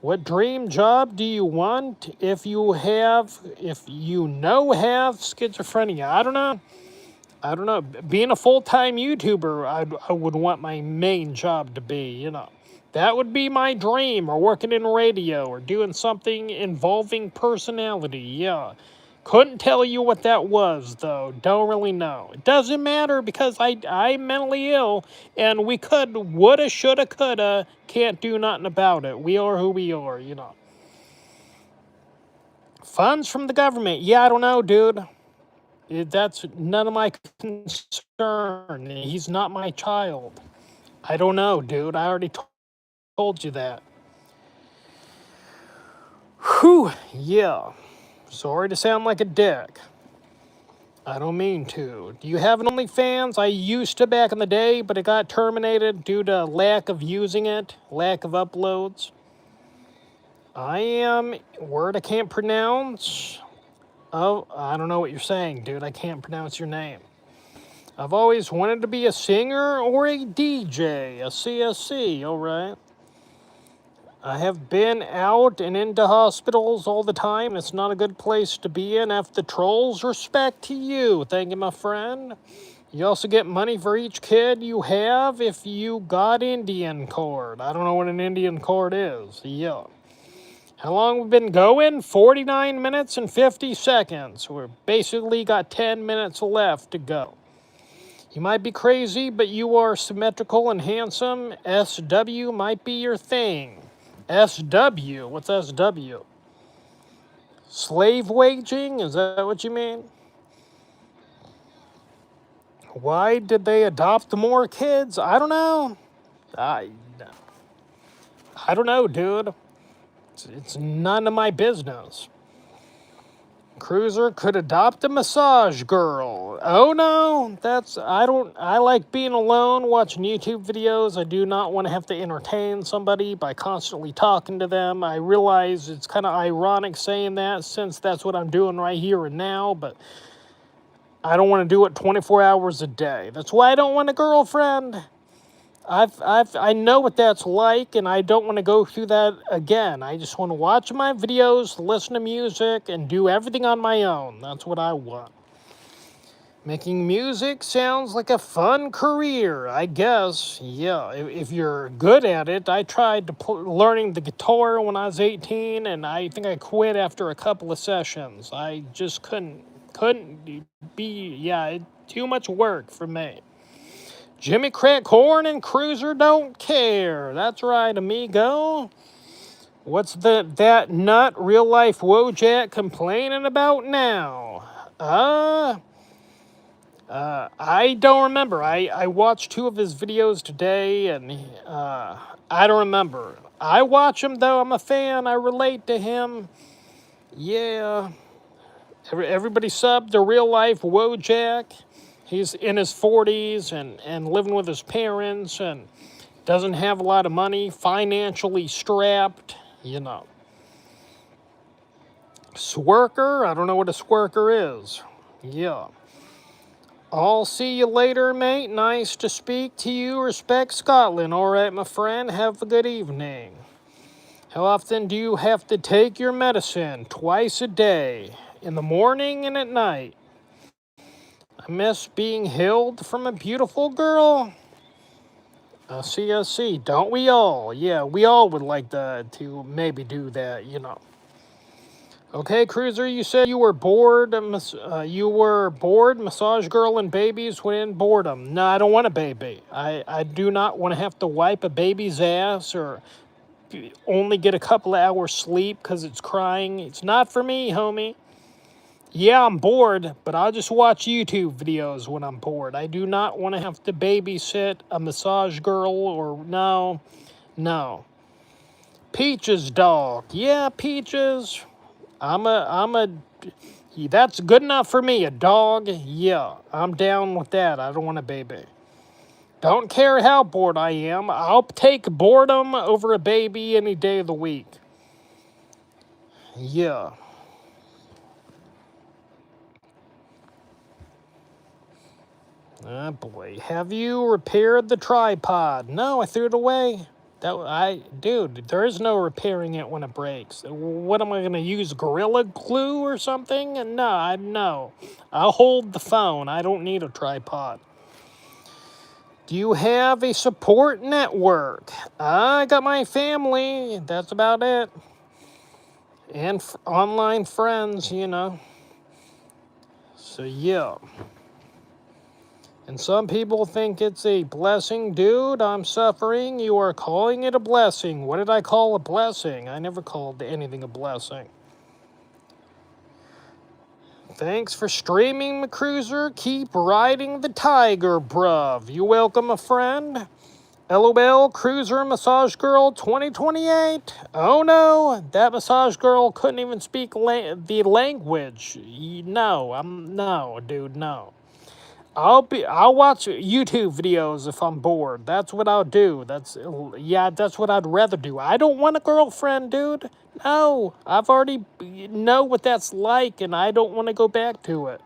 What dream job do you want if you have schizophrenia? I don't know. Being a full-time YouTuber, I would want my main job to be, you know. That would be my dream, or working in radio, or doing something involving personality, yeah. Couldn't tell you what that was, though. Don't really know. It doesn't matter because I'm mentally ill, and we woulda, shoulda, coulda, can't do nothing about it. We are who we are, you know. Funds from the government. Yeah, I don't know, dude. That's none of my concern. He's not my child. I don't know, dude. I already told you that. Whew, yeah. Sorry to sound like a dick. I don't mean to. Do you have an OnlyFans? I used to back in the day, but it got terminated due to lack of using it, lack of uploads. I am, word I can't pronounce. Oh, I don't know what you're saying, dude. I can't pronounce your name. I've always wanted to be a singer or a DJ, a CSC, alright. I have been out and into hospitals all the time. It's not a good place to be in. F the trolls, respect to you. Thank you, my friend. You also get money for each kid you have if you got Indian cord. I don't know what an Indian cord is. Yeah. How long we've been going? 49 minutes and 50 seconds. We're basically got 10 minutes left to go. You might be crazy, but you are symmetrical and handsome. SW might be your thing. SW? What's SW? Slave waging? Is that what you mean? Why did they adopt more kids? I don't know. I, I don't know, dude. It's none of my business. Cruiser could adopt a massage girl. Oh no, I like being alone, watching YouTube videos. I do not want to have to entertain somebody by constantly talking to them. I realize it's kind of ironic saying that since that's what I'm doing right here and now, but I don't want to do it 24 hours a day. That's why I don't want a girlfriend. I know what that's like, and I don't want to go through that again. I just want to watch my videos, listen to music, and do everything on my own. That's what I want. Making music sounds like a fun career, I guess. Yeah, if you're good at it. I tried learning the guitar when I was 18, and I think I quit after a couple of sessions. I just couldn't be, too much work for me. Jimmy Crack Corn and Cruiser don't care. That's right, amigo. What's that nut real life Wojak complaining about now? I don't remember. I watched 2 of his videos today, and I don't remember. I watch him though. I'm a fan. I relate to him. Yeah. Everybody sub to real life Wojak. He's in his 40s and living with his parents and doesn't have a lot of money, financially strapped, Swerker? I don't know what a swerker is. Yeah. I'll see you later, mate. Nice to speak to you. Respect Scotland. All right, my friend. Have a good evening. How often do you have to take your medicine? Twice a day. In the morning and at night. I miss being held from a beautiful girl. See. Don't we all? Yeah, we all would like to maybe do that, Okay, Cruiser, you said you were bored. You were bored. Massage girl and babies when boredom. No, I don't want a baby. I do not want to have to wipe a baby's ass or only get a couple of hours sleep because it's crying. It's not for me, homie. Yeah, I'm bored, but I'll just watch YouTube videos when I'm bored. I do not want to have to babysit a massage girl or no. Peaches dog. Yeah, Peaches. That's good enough for me. A dog. Yeah, I'm down with that. I don't want a baby. Don't care how bored I am. I'll take boredom over a baby any day of the week. Yeah. Oh boy, have you repaired the tripod? No, I threw it away. Dude, there is no repairing it when it breaks. What am I gonna use, Gorilla Glue or something? No. I'll hold the phone. I don't need a tripod. Do you have a support network? I got my family. That's about it. And online friends, So yeah. And some people think it's a blessing. Dude, I'm suffering. You are calling it a blessing. What did I call a blessing? I never called anything a blessing. Thanks for streaming, McCruiser. Keep riding the tiger, bruv. You welcome, my friend. LOL, Cruiser Massage Girl 2028. Oh no, that massage girl couldn't even speak the language. No, dude, no. I'll watch YouTube videos if I'm bored. That's what I'll do. That's what I'd rather do. I don't want a girlfriend, dude. No, I've already know what that's like, and I don't want to go back to it.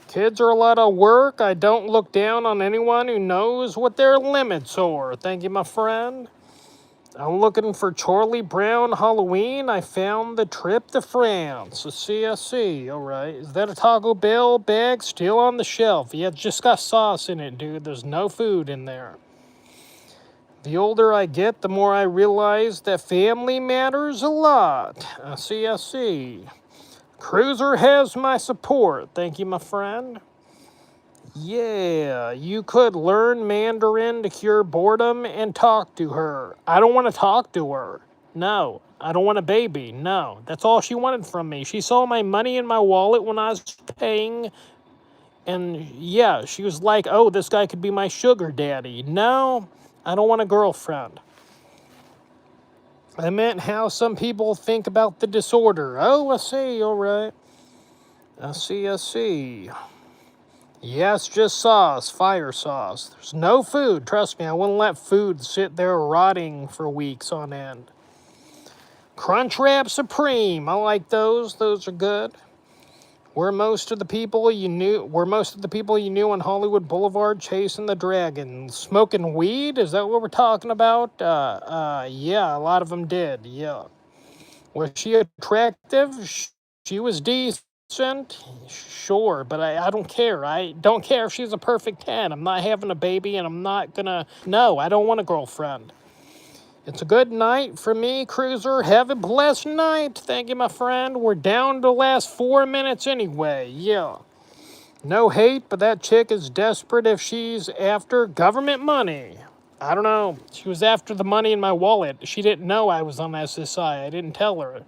Kids are a lot of work. I don't look down on anyone who knows what their limits are. Thank you, my friend. I'm looking for Charlie Brown Halloween. I found the trip to France. A CSC, alright. Is that a Taco Bell bag still on the shelf? Yeah, it's just got sauce in it, dude. There's no food in there. The older I get, the more I realize that family matters a lot. A CSC. Cruiser has my support. Thank you, my friend. Yeah, you could learn Mandarin to cure boredom and talk to her. I don't want to talk to her. No, I don't want a baby. No, that's all she wanted from me. She saw my money in my wallet when I was paying, and yeah, she was like, oh, this guy could be my sugar daddy. No, I don't want a girlfriend. I meant how some people think about the disorder. Oh, I see, all right. I see. Yes, just sauce, fire sauce. There's no food. Trust me, I wouldn't let food sit there rotting for weeks on end. Crunchwrap Supreme. I like those. Those are good. Were most of the people you knew on Hollywood Boulevard chasing the dragon? Smoking weed? Is that what we're talking about? Yeah, a lot of them did. Yeah. Was she attractive? She was decent. Sure, but I don't care. I don't care if she's a perfect 10. I'm not having a baby, and I'm not gonna. No, I don't want a girlfriend. It's a good night for me, Cruiser. Have a blessed night. Thank you, my friend. We're down to the last 4 minutes anyway. Yeah. No hate, but that chick is desperate if she's after government money. I don't know. She was after the money in my wallet. She didn't know I was on SSI. I didn't tell her.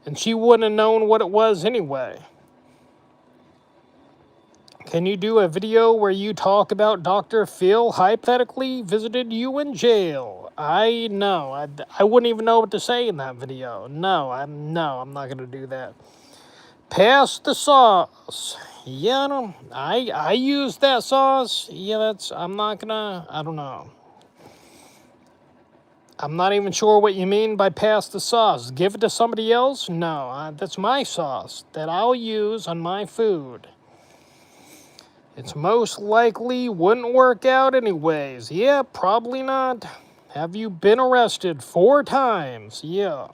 And she wouldn't have known what it was anyway. Can you do a video where you talk about Dr. Phil hypothetically visited you in jail? I know. I wouldn't even know what to say in that video. No, I'm not going to do that. Pass the sauce. Yeah, I use that sauce. Yeah, I'm not going to, I don't know. I'm not even sure what you mean by pass the sauce. Give it to somebody else? No, that's my sauce that I'll use on my food. It's most likely wouldn't work out anyways. Yeah, probably not. Have you been arrested 4 times? Yeah.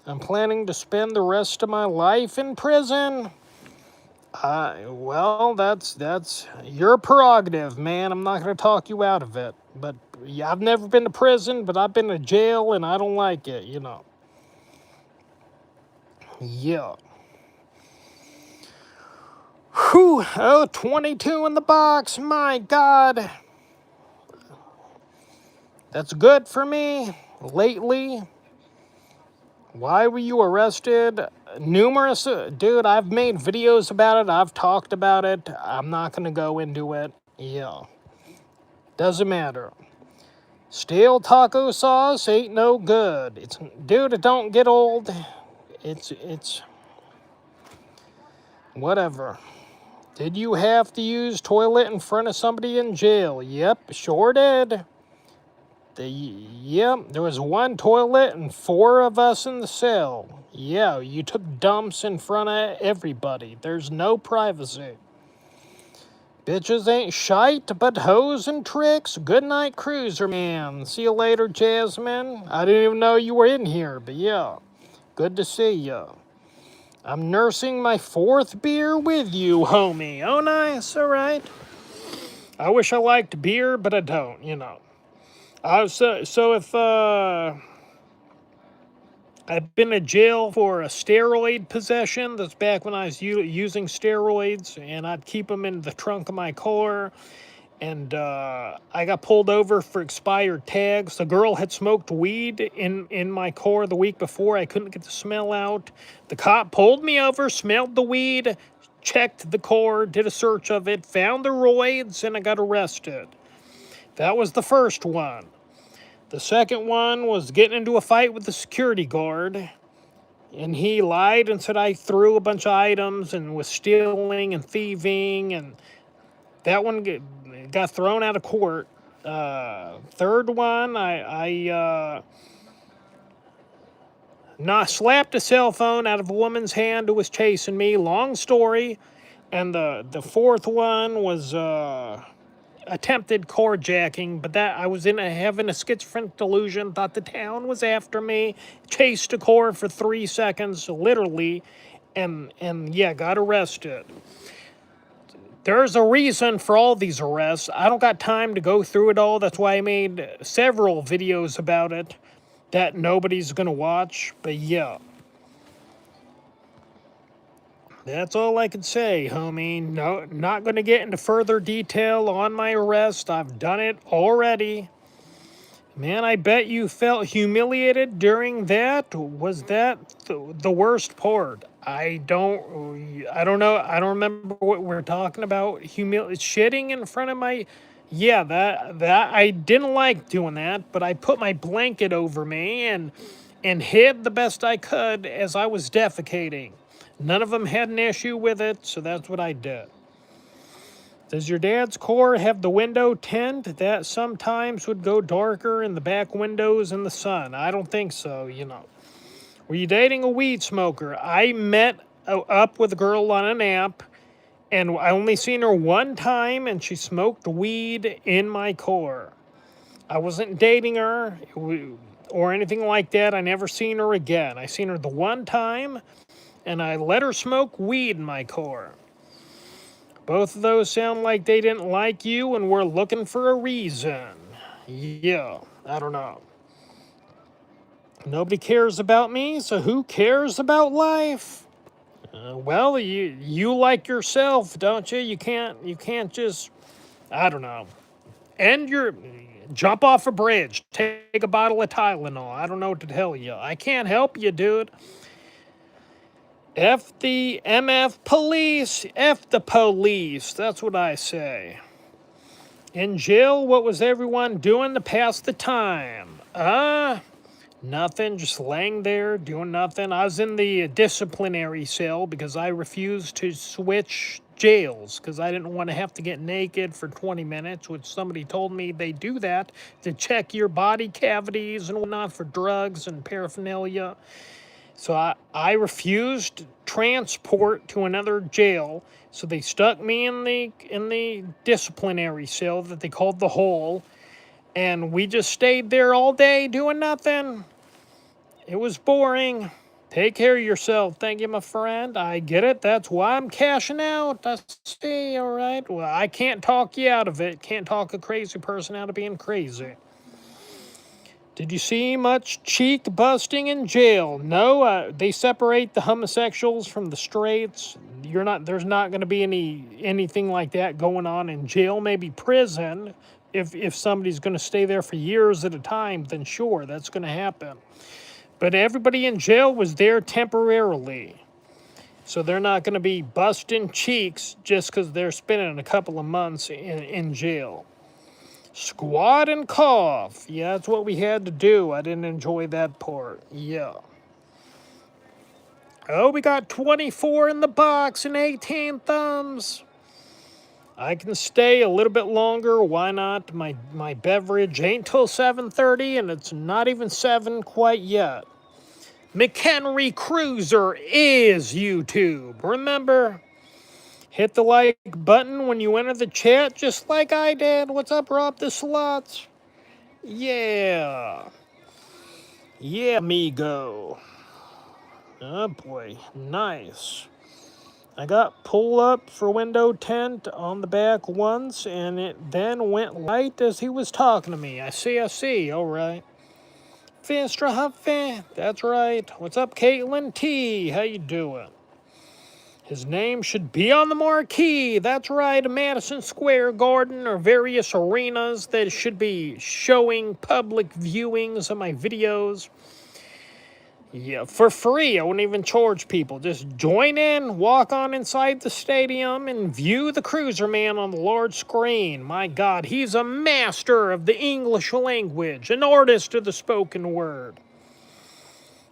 I'm planning to spend the rest of my life in prison. Well, that's your prerogative, man. I'm not going to talk you out of it. But yeah, I've never been to prison, but I've been to jail, and I don't like it, you know. Yeah. Whew, 22 in the box, my God. That's good for me. Lately. Why were you arrested? Numerous, dude, I've made videos about it. I've talked about it. I'm not going to go into it. Yeah. Doesn't matter. Stale taco sauce ain't no good. Dude, it don't get old. It's whatever. Did you have to use toilet in front of somebody in jail? Yep, sure did. Yep, there was 1 toilet and 4 of us in the cell. Yeah, you took dumps in front of everybody. There's no privacy. Bitches ain't shite, but hoes and tricks. Good night, Cruiser Man. See you later, Jasmine. I didn't even know you were in here, but yeah. Good to see you. I'm nursing my 4th beer with you, homie. Oh, nice. All right. I wish I liked beer, but I don't, you know. So if I've been in jail for a steroid possession. That's back when I was using steroids, and I'd keep them in the trunk of my car. And I got pulled over for expired tags. The girl had smoked weed in my car the week before. I couldn't get the smell out. The cop pulled me over, smelled the weed, checked the car, did a search of it, found the roids, and I got arrested. That was the first one. The second one was getting into a fight with the security guard, and he lied and said I threw a bunch of items and was stealing and thieving, and that one got thrown out of court. Third one, I slapped a cell phone out of a woman's hand who was chasing me. Long story. And the fourth one was attempted carjacking, but that I was having a schizophrenic delusion, thought the town was after me, chased a car for 3 seconds, literally, and yeah, got arrested. There's a reason for all these arrests. I don't got time to go through it all. That's why I made several videos about it that nobody's gonna watch, but yeah. That's all I can say, homie. No, not going to get into further detail on my arrest. I've done it already. Man, I bet you felt humiliated during that. Was that the worst part? I don't know. I don't remember what we're talking about. Shitting in front of my, yeah, that I didn't like doing that, but I put my blanket over me and hid the best I could as I was defecating. None of them had an issue with it, so that's what I did. Does your dad's car have the window tint that sometimes would go darker in the back windows in the sun? I don't think so, you know. Were you dating a weed smoker? I met up with a girl on an app, and I only seen her one time, and she smoked weed in my car. I wasn't dating her or anything like that. I never seen her again. I seen her the one time, and I let her smoke weed in my car. Both of those sound like they didn't like you and were looking for a reason. Yeah, I don't know. Nobody cares about me, so who cares about life? Well, you like yourself, don't you? You can't just, I don't know. End your jump off a bridge, take a bottle of Tylenol. I don't know what to tell you. I can't help you, dude. F the MF police, F the police. That's what I say. In jail, what was everyone doing to pass the time? Nothing, just laying there, doing nothing. I was in the disciplinary cell because I refused to switch jails because I didn't want to have to get naked for 20 minutes, which somebody told me they do that to check your body cavities and whatnot for drugs and paraphernalia. So I refused transport to another jail. So they stuck me in the disciplinary cell that they called the hole, and we just stayed there all day doing nothing. It was boring. Take care of yourself. Thank you, my friend. I get it. That's why I'm cashing out. I see. All right. Well, I can't talk you out of it. Can't talk a crazy person out of being crazy. Did you see much cheek busting in jail? No, they separate the homosexuals from the straights. There's not going to be anything like that going on in jail. Maybe prison. If somebody's going to stay there for years at a time, then sure, that's going to happen. But everybody in jail was there temporarily. So they're not going to be busting cheeks just because they're spending a couple of months in jail. Squat and cough. Yeah, that's what we had to do. I didn't enjoy that part. Yeah. Oh, we got 24 in the box and 18 thumbs. I can stay a little bit longer. Why not? My beverage ain't till 7:30, and it's not even 7 quite yet. McHenry Cuiser is YouTube. Remember? Hit the like button when you enter the chat, just like I did. What's up, Rob the Sluts? Yeah. Yeah, amigo. Oh boy, nice. I got pull up for window tent on the back once, and it then went light as he was talking to me. I see, alright. Finstra Huffy, that's right. What's up, Caitlin T? How you doing? His name should be on the marquee. That's right, Madison Square Garden or various arenas that should be showing public viewings of my videos. Yeah, for free. I wouldn't even charge people. Just join in, walk on inside the stadium, and view the Cruiser Man on the large screen. My God, he's a master of the English language, an artist of the spoken word.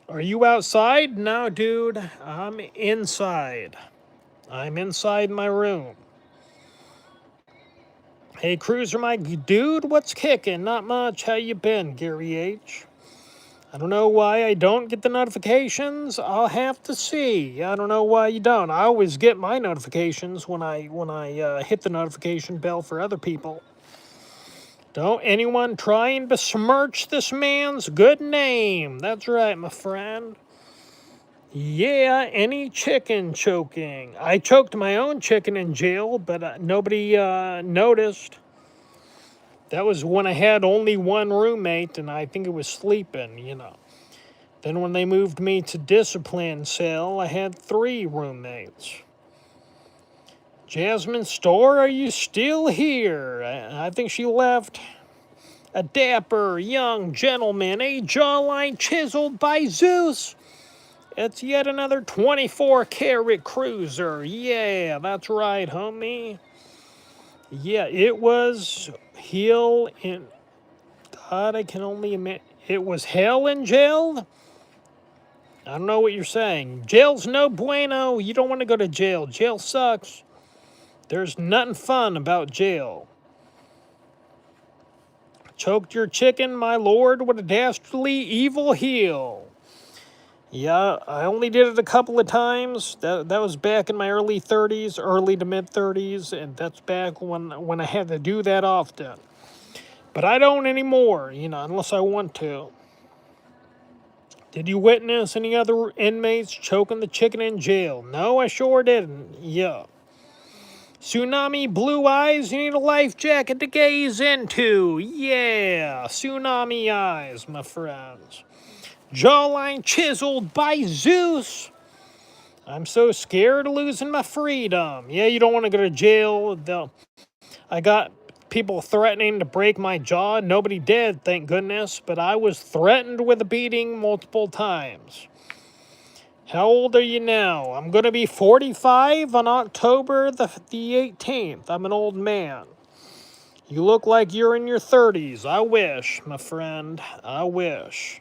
Are you outside? No, dude. I'm inside. I'm inside my room. Hey, Cruiser, my dude, what's kicking? Not much. How you been, Gary H? I don't know why I don't get the notifications. I'll have to see. I don't know why you don't. I always get my notifications when I hit the notification bell for other people. Don't anyone try and besmirch this man's good name. That's right, my friend. Yeah, any chicken choking. I choked my own chicken in jail, but nobody noticed. That was when I had only one roommate, and I think it was sleeping, you know. Then when they moved me to discipline cell, I had 3 roommates. Jasmine Store, are you still here? I think she left. A dapper young gentleman, a jawline chiseled by Zeus. It's yet another 24-karat cruiser. Yeah, that's right, homie. Yeah, it was hell in... God, I can only imagine. It was hell in jail? I don't know what you're saying. Jail's no bueno. You don't want to go to jail. Jail sucks. There's nothing fun about jail. Choked your chicken, my lord, with a dastardly evil heel. Yeah, I only did it a couple of times. That was back in my early 30s, early to mid 30s, and that's back when I had to do that often. But I don't anymore, unless I want to. Did you witness any other inmates choking the chicken in jail? No, I sure didn't. Yeah. Tsunami blue eyes, you need a life jacket to gaze into. Yeah, tsunami eyes, my friends. Jawline chiseled by Zeus. I'm so scared of losing my freedom. Yeah, you don't want to go to jail. I got people threatening to break my jaw. Nobody did, thank goodness, but I was threatened with a beating multiple times. How old are you now? I'm going to be 45 on October the 18th. I'm an old man. You look like you're in your 30s. I wish, my friend. I wish.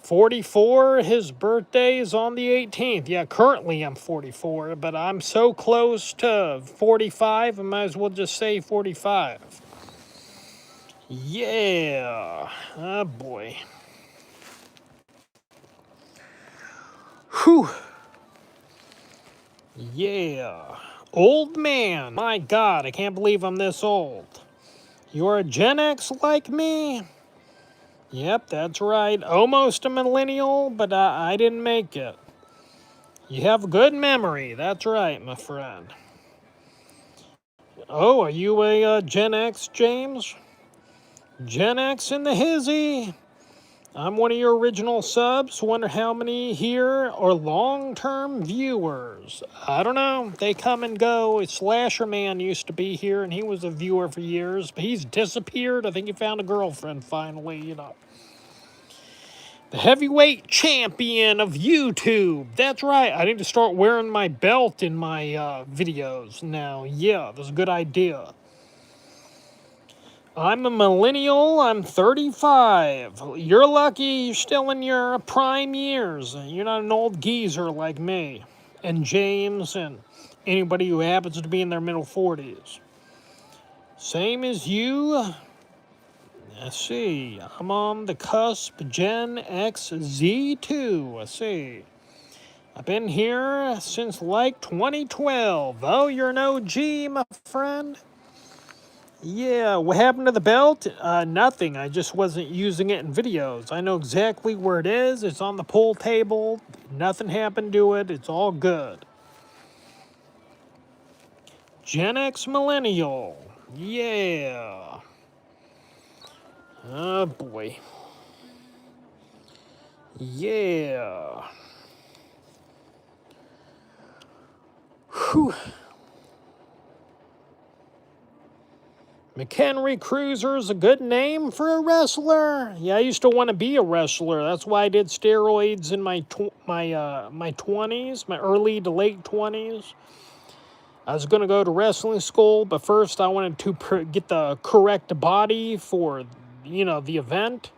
44, his birthday is on the 18th. Yeah, currently I'm 44, but I'm so close to 45, I might as well just say 45. Yeah. Oh, boy. Whew. Yeah. Old man. My God, I can't believe I'm this old. You're a Gen X like me? Yep, that's right. Almost a millennial, but I didn't make it. You have good memory. That's right, my friend. Oh, are you a Gen X, James? Gen X in the hizzy. I'm one of your original subs. Wonder how many here are long-term viewers. I don't know. They come and go. Slasher Man used to be here, and he was a viewer for years. But he's disappeared. I think he found a girlfriend finally, The heavyweight champion of YouTube. That's right. I need to start wearing my belt in my videos now. Yeah, that's a good idea. I'm a millennial. I'm 35. You're lucky you're still in your prime years. You're not an old geezer like me and James and anybody who happens to be in their middle 40s. Same as you. Let's see. I'm on the cusp Gen X Z2. Let's see. I've been here since like 2012. Oh, you're an OG, my friend. Yeah, what happened to the belt? Nothing. I just wasn't using it in videos. I know exactly where it is. It's on the pool table. Nothing happened to it. It's all good. Gen X Millennial. Yeah. Oh, boy. Yeah. Whew. McHenry Cuiser is a good name for a wrestler. Yeah, I used to want to be a wrestler. That's why I did steroids in my 20s, my early to late 20s. I was going to go to wrestling school, but first I wanted to get the correct body for, the event.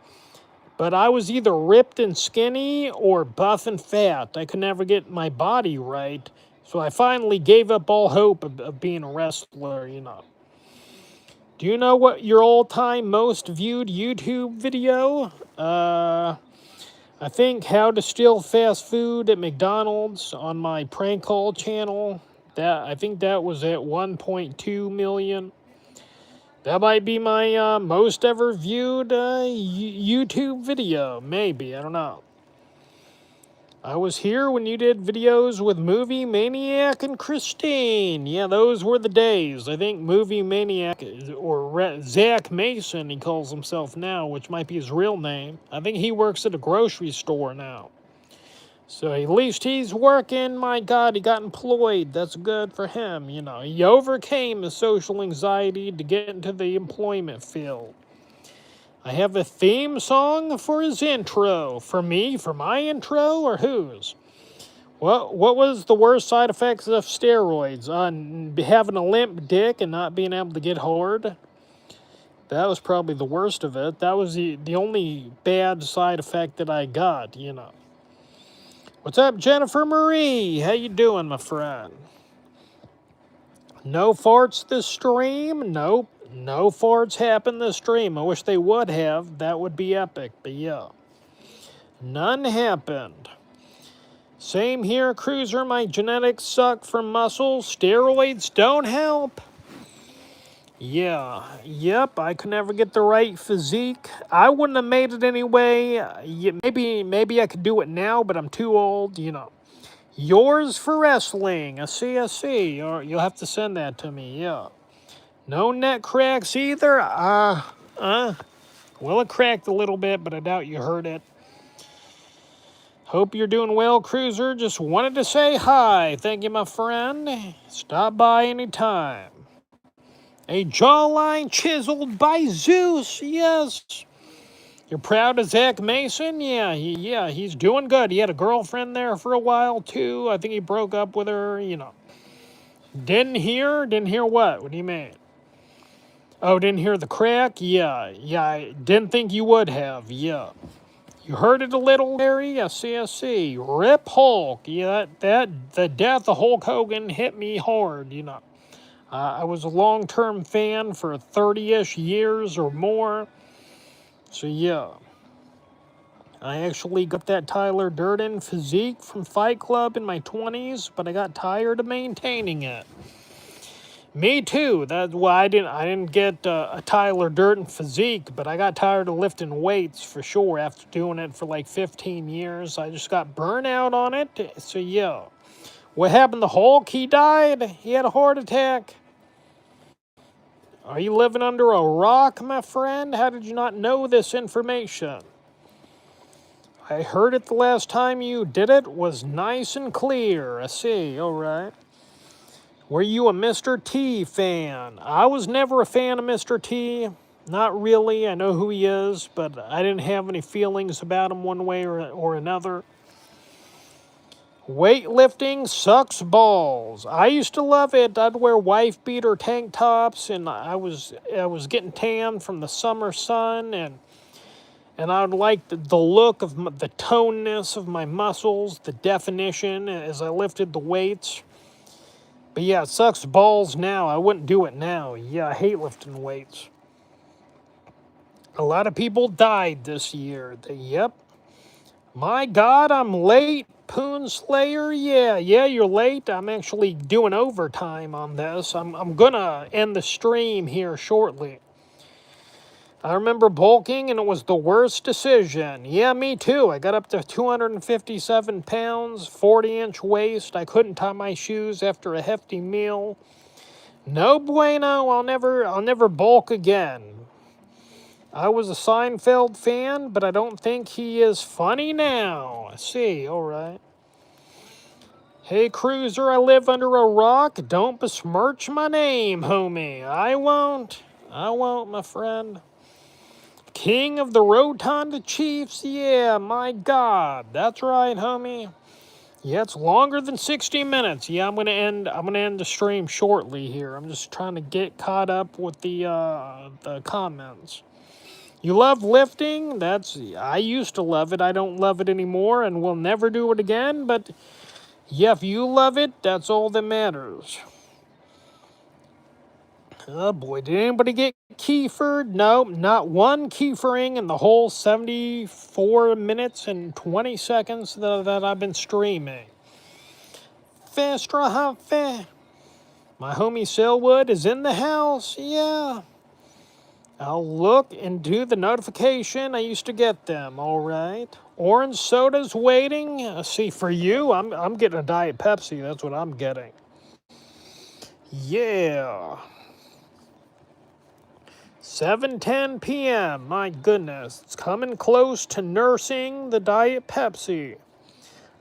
But I was either ripped and skinny or buff and fat. I could never get my body right. So I finally gave up all hope of being a wrestler, Do you know what your all-time most viewed YouTube video? I think how to steal fast food at McDonald's on my prank call channel. I think that was at 1.2 million. That might be my most ever viewed YouTube video. Maybe, I don't know. I was here when you did videos with Movie Maniac and Christine. Yeah, those were the days. I think Movie Maniac, or Zach Mason, he calls himself now, which might be his real name. I think he works at a grocery store now. So at least he's working. My God, he got employed. That's good for him, He overcame his social anxiety to get into the employment field. I have a theme song for his intro. For me? For my intro? Or whose? What was the worst side effects of steroids? Having a limp dick and not being able to get hard? That was probably the worst of it. That was the only bad side effect that I got, you know. What's up, Jennifer Marie? How you doing, my friend? No farts this stream? Nope. No farts happened this stream. I wish they would have. That would be epic, but yeah. None happened. Same here, Cruiser. My genetics suck from muscles. Steroids don't help. Yeah. Yep. I could never get the right physique. I wouldn't have made it anyway. Maybe I could do it now, but I'm too old, you know. Yours for wrestling. A CSC. Or you'll have to send that to me, yeah. No neck cracks either? Well, it cracked a little bit, but I doubt you heard it. Hope you're doing well, Cruiser. Just wanted to say hi. Thank you, my friend. Stop by anytime. A jawline chiseled by Zeus. Yes. You're proud of Zach Mason? Yeah, he's doing good. He had a girlfriend there for a while, too. I think he broke up with her, you know. Didn't hear what? What do you mean? Oh, didn't hear the crack? Yeah, I didn't think you would have, yeah. You heard it a little, Larry? Yeah, CSC. Rip Hulk. Yeah, the death of Hulk Hogan hit me hard, you know. I was a long-term fan for 30-ish years or more. So, yeah. I actually got that Tyler Durden physique from Fight Club in my 20s, but I got tired of maintaining it. Me too. That's why I didn't get a Tyler Durden physique, but I got tired of lifting weights for sure after doing it for like 15 years. I just got burnout on it. So yeah. What happened to Hulk? He died. He had a heart attack. Are you living under a rock, my friend? How did you not know this information? I heard it the last time you did it was nice and clear. I see. All right. Were you a Mr. T fan? I was never a fan of Mr. T. Not really. I know who he is, but I didn't have any feelings about him one way or another. Weightlifting sucks balls. I used to love it. I'd wear wife beater tank tops, and I was getting tan from the summer sun, and I would like the look of the toneness of my muscles, the definition as I lifted the weights. But yeah, it sucks balls now. I wouldn't do it now. Yeah, I hate lifting weights. A lot of people died this year. Yep. My God, I'm late, Poon Slayer. Yeah, you're late. I'm actually doing overtime on this. I'm gonna end the stream here shortly. I remember bulking, and it was the worst decision. Yeah, me too. I got up to 257 pounds, 40-inch waist. I couldn't tie my shoes after a hefty meal. No bueno. I'll never bulk again. I was a Seinfeld fan, but I don't think he is funny now. I see. All right. Hey, Cruiser, I live under a rock. Don't besmirch my name, homie. I won't, my friend. King of the Rotunda Chiefs? Yeah, my God. That's right, homie. Yeah, it's longer than 60 minutes. Yeah, I'm gonna end the stream shortly here. I'm just trying to get caught up with the comments. You love lifting? I used to love it. I don't love it anymore, and will never do it again, but yeah, if you love it, that's all that matters. Oh boy, did anybody get kefir'd? No, not one kefering in the whole 74 minutes and 20 seconds that I've been streaming. Festra. My homie Selwood is in the house. Yeah. I'll look and do the notification. I used to get them. All right. Orange soda's waiting. See, for you, I'm getting a Diet Pepsi. That's what I'm getting. Yeah. 7:10 p.m. My goodness, it's coming close to nursing the Diet Pepsi.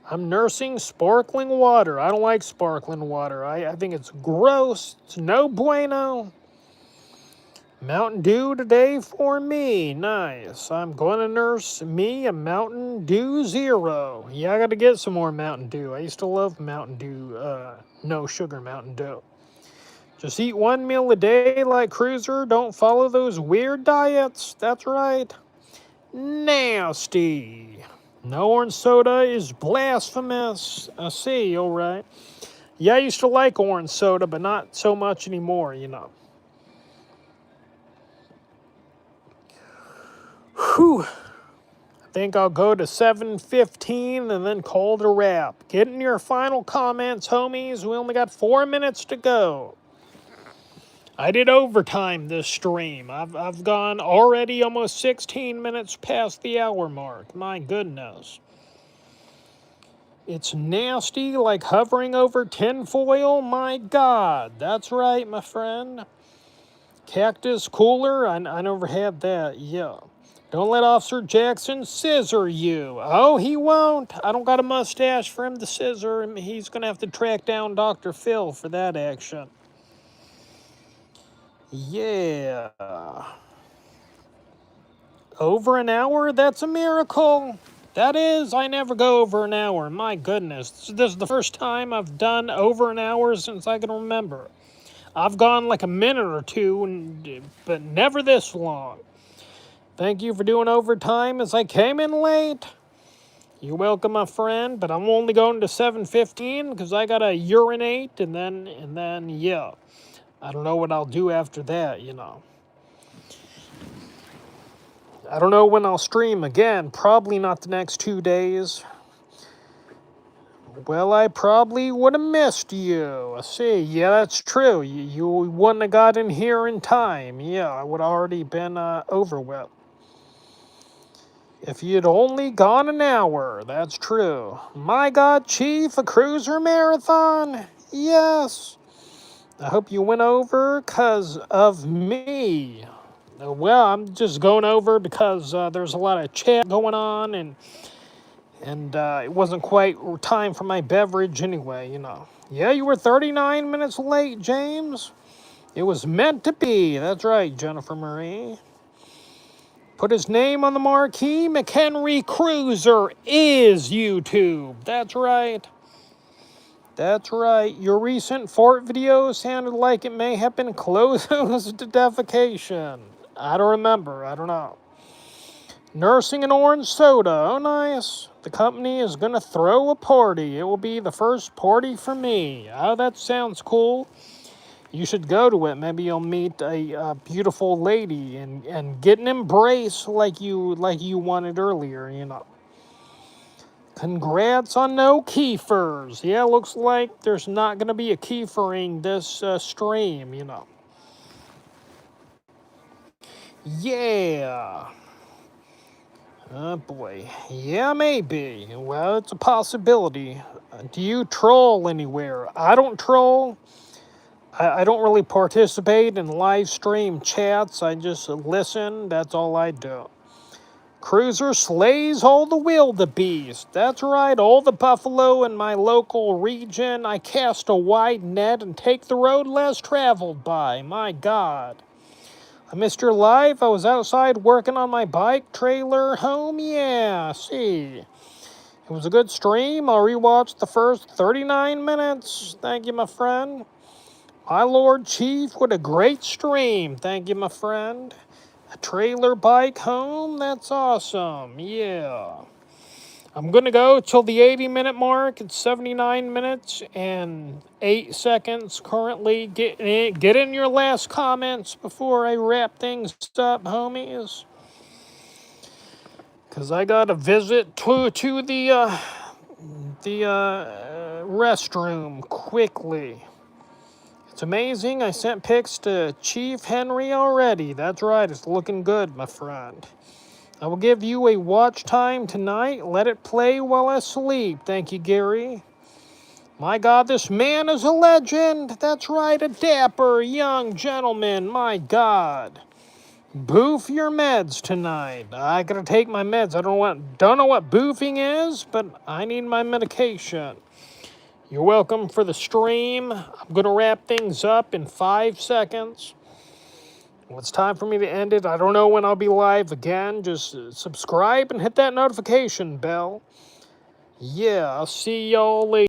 I'm nursing sparkling water. I don't like sparkling water. I think it's gross. It's no bueno. Mountain Dew today for me. Nice. I'm going to nurse me a Mountain Dew Zero. Yeah, I got to get some more Mountain Dew. I used to love Mountain Dew, no sugar Mountain Dew. Just eat one meal a day like Cruiser. Don't follow those weird diets. That's right. Nasty. No orange soda is blasphemous. I see, alright. Yeah, I used to like orange soda, but not so much anymore, you know. Whew. I think I'll go to 7:15 and then call it a wrap. Get in your final comments, homies. We only got 4 minutes to go. I did overtime this stream. I've gone already almost 16 minutes past the hour mark. My goodness. It's nasty like hovering over tinfoil. My God. That's right, my friend. Cactus cooler. I never had that. Yeah. Don't let Officer Jackson scissor you. Oh, he won't. I don't got a mustache for him to scissor. He's going to have to track down Dr. Phil for that action. Yeah. Over an hour? That's a miracle. That is. I never go over an hour. My goodness. This is the first time I've done over an hour since I can remember. I've gone like a minute or two, but never this long. Thank you for doing overtime as I came in late. You're welcome, my friend, but I'm only going to 7:15 because I gotta urinate and then yeah. I don't know what I'll do after that, you know. I don't know when I'll stream again. Probably not the next 2 days. Well, I probably would have missed you. I see. Yeah, that's true. You wouldn't have got in here in time. Yeah, I would have already been over with. If you'd only gone an hour, that's true. My God, Chief, a cruiser marathon? Yes. I hope you went over because of me. Well, I'm just going over because there's a lot of chat going on and it wasn't quite time for my beverage anyway, you know. Yeah, you were 39 minutes late, James. It was meant to be. That's right, Jennifer Marie. Put his name on the marquee. McHenry Cuiser is YouTube. That's right. That's right. Your recent fort video sounded like it may have been close to defecation. I don't remember. I don't know. Nursing an orange soda. Oh, nice. The company is going to throw a party. It will be the first party for me. Oh, that sounds cool. You should go to it. Maybe you'll meet a beautiful lady and get an embrace like you wanted earlier, you know. Congrats on no keefers. Yeah, looks like there's not going to be a keefering this stream, you know. Yeah. Oh boy. Yeah, maybe. Well, it's a possibility. Do you troll anywhere? I don't troll. I don't really participate in live stream chats. I just listen. That's all I do. Cruiser slays all the wildebeest. That's right, all the buffalo in my local region. I cast a wide net and take the road less traveled by. My God. I missed your live. I was outside working on my bike trailer home. Yeah, see. It was a good stream. I'll rewatch the first 39 minutes. Thank you, my friend. My Lord Chief, what a great stream. Thank you, my friend. A trailer bike home? That's awesome. Yeah. I'm going to go till the 80-minute mark. It's 79 minutes and 8 seconds currently. Get in your last comments before I wrap things up, homies. Because I got a visit to the restroom quickly. It's amazing. I sent pics to Chief Henry already. That's right. It's looking good, my friend. I will give you a watch time tonight. Let it play while I sleep. Thank you, Gary. My God, this man is a legend. That's right, a dapper young gentleman. My God. Boof your meds tonight. I gotta take my meds. I don't know what boofing is, but I need my medication. You're welcome for the stream. I'm gonna wrap things up in 5 seconds. Well, it's time for me to end it. I don't know when I'll be live again. Just subscribe and hit that notification bell. Yeah, I'll see y'all later.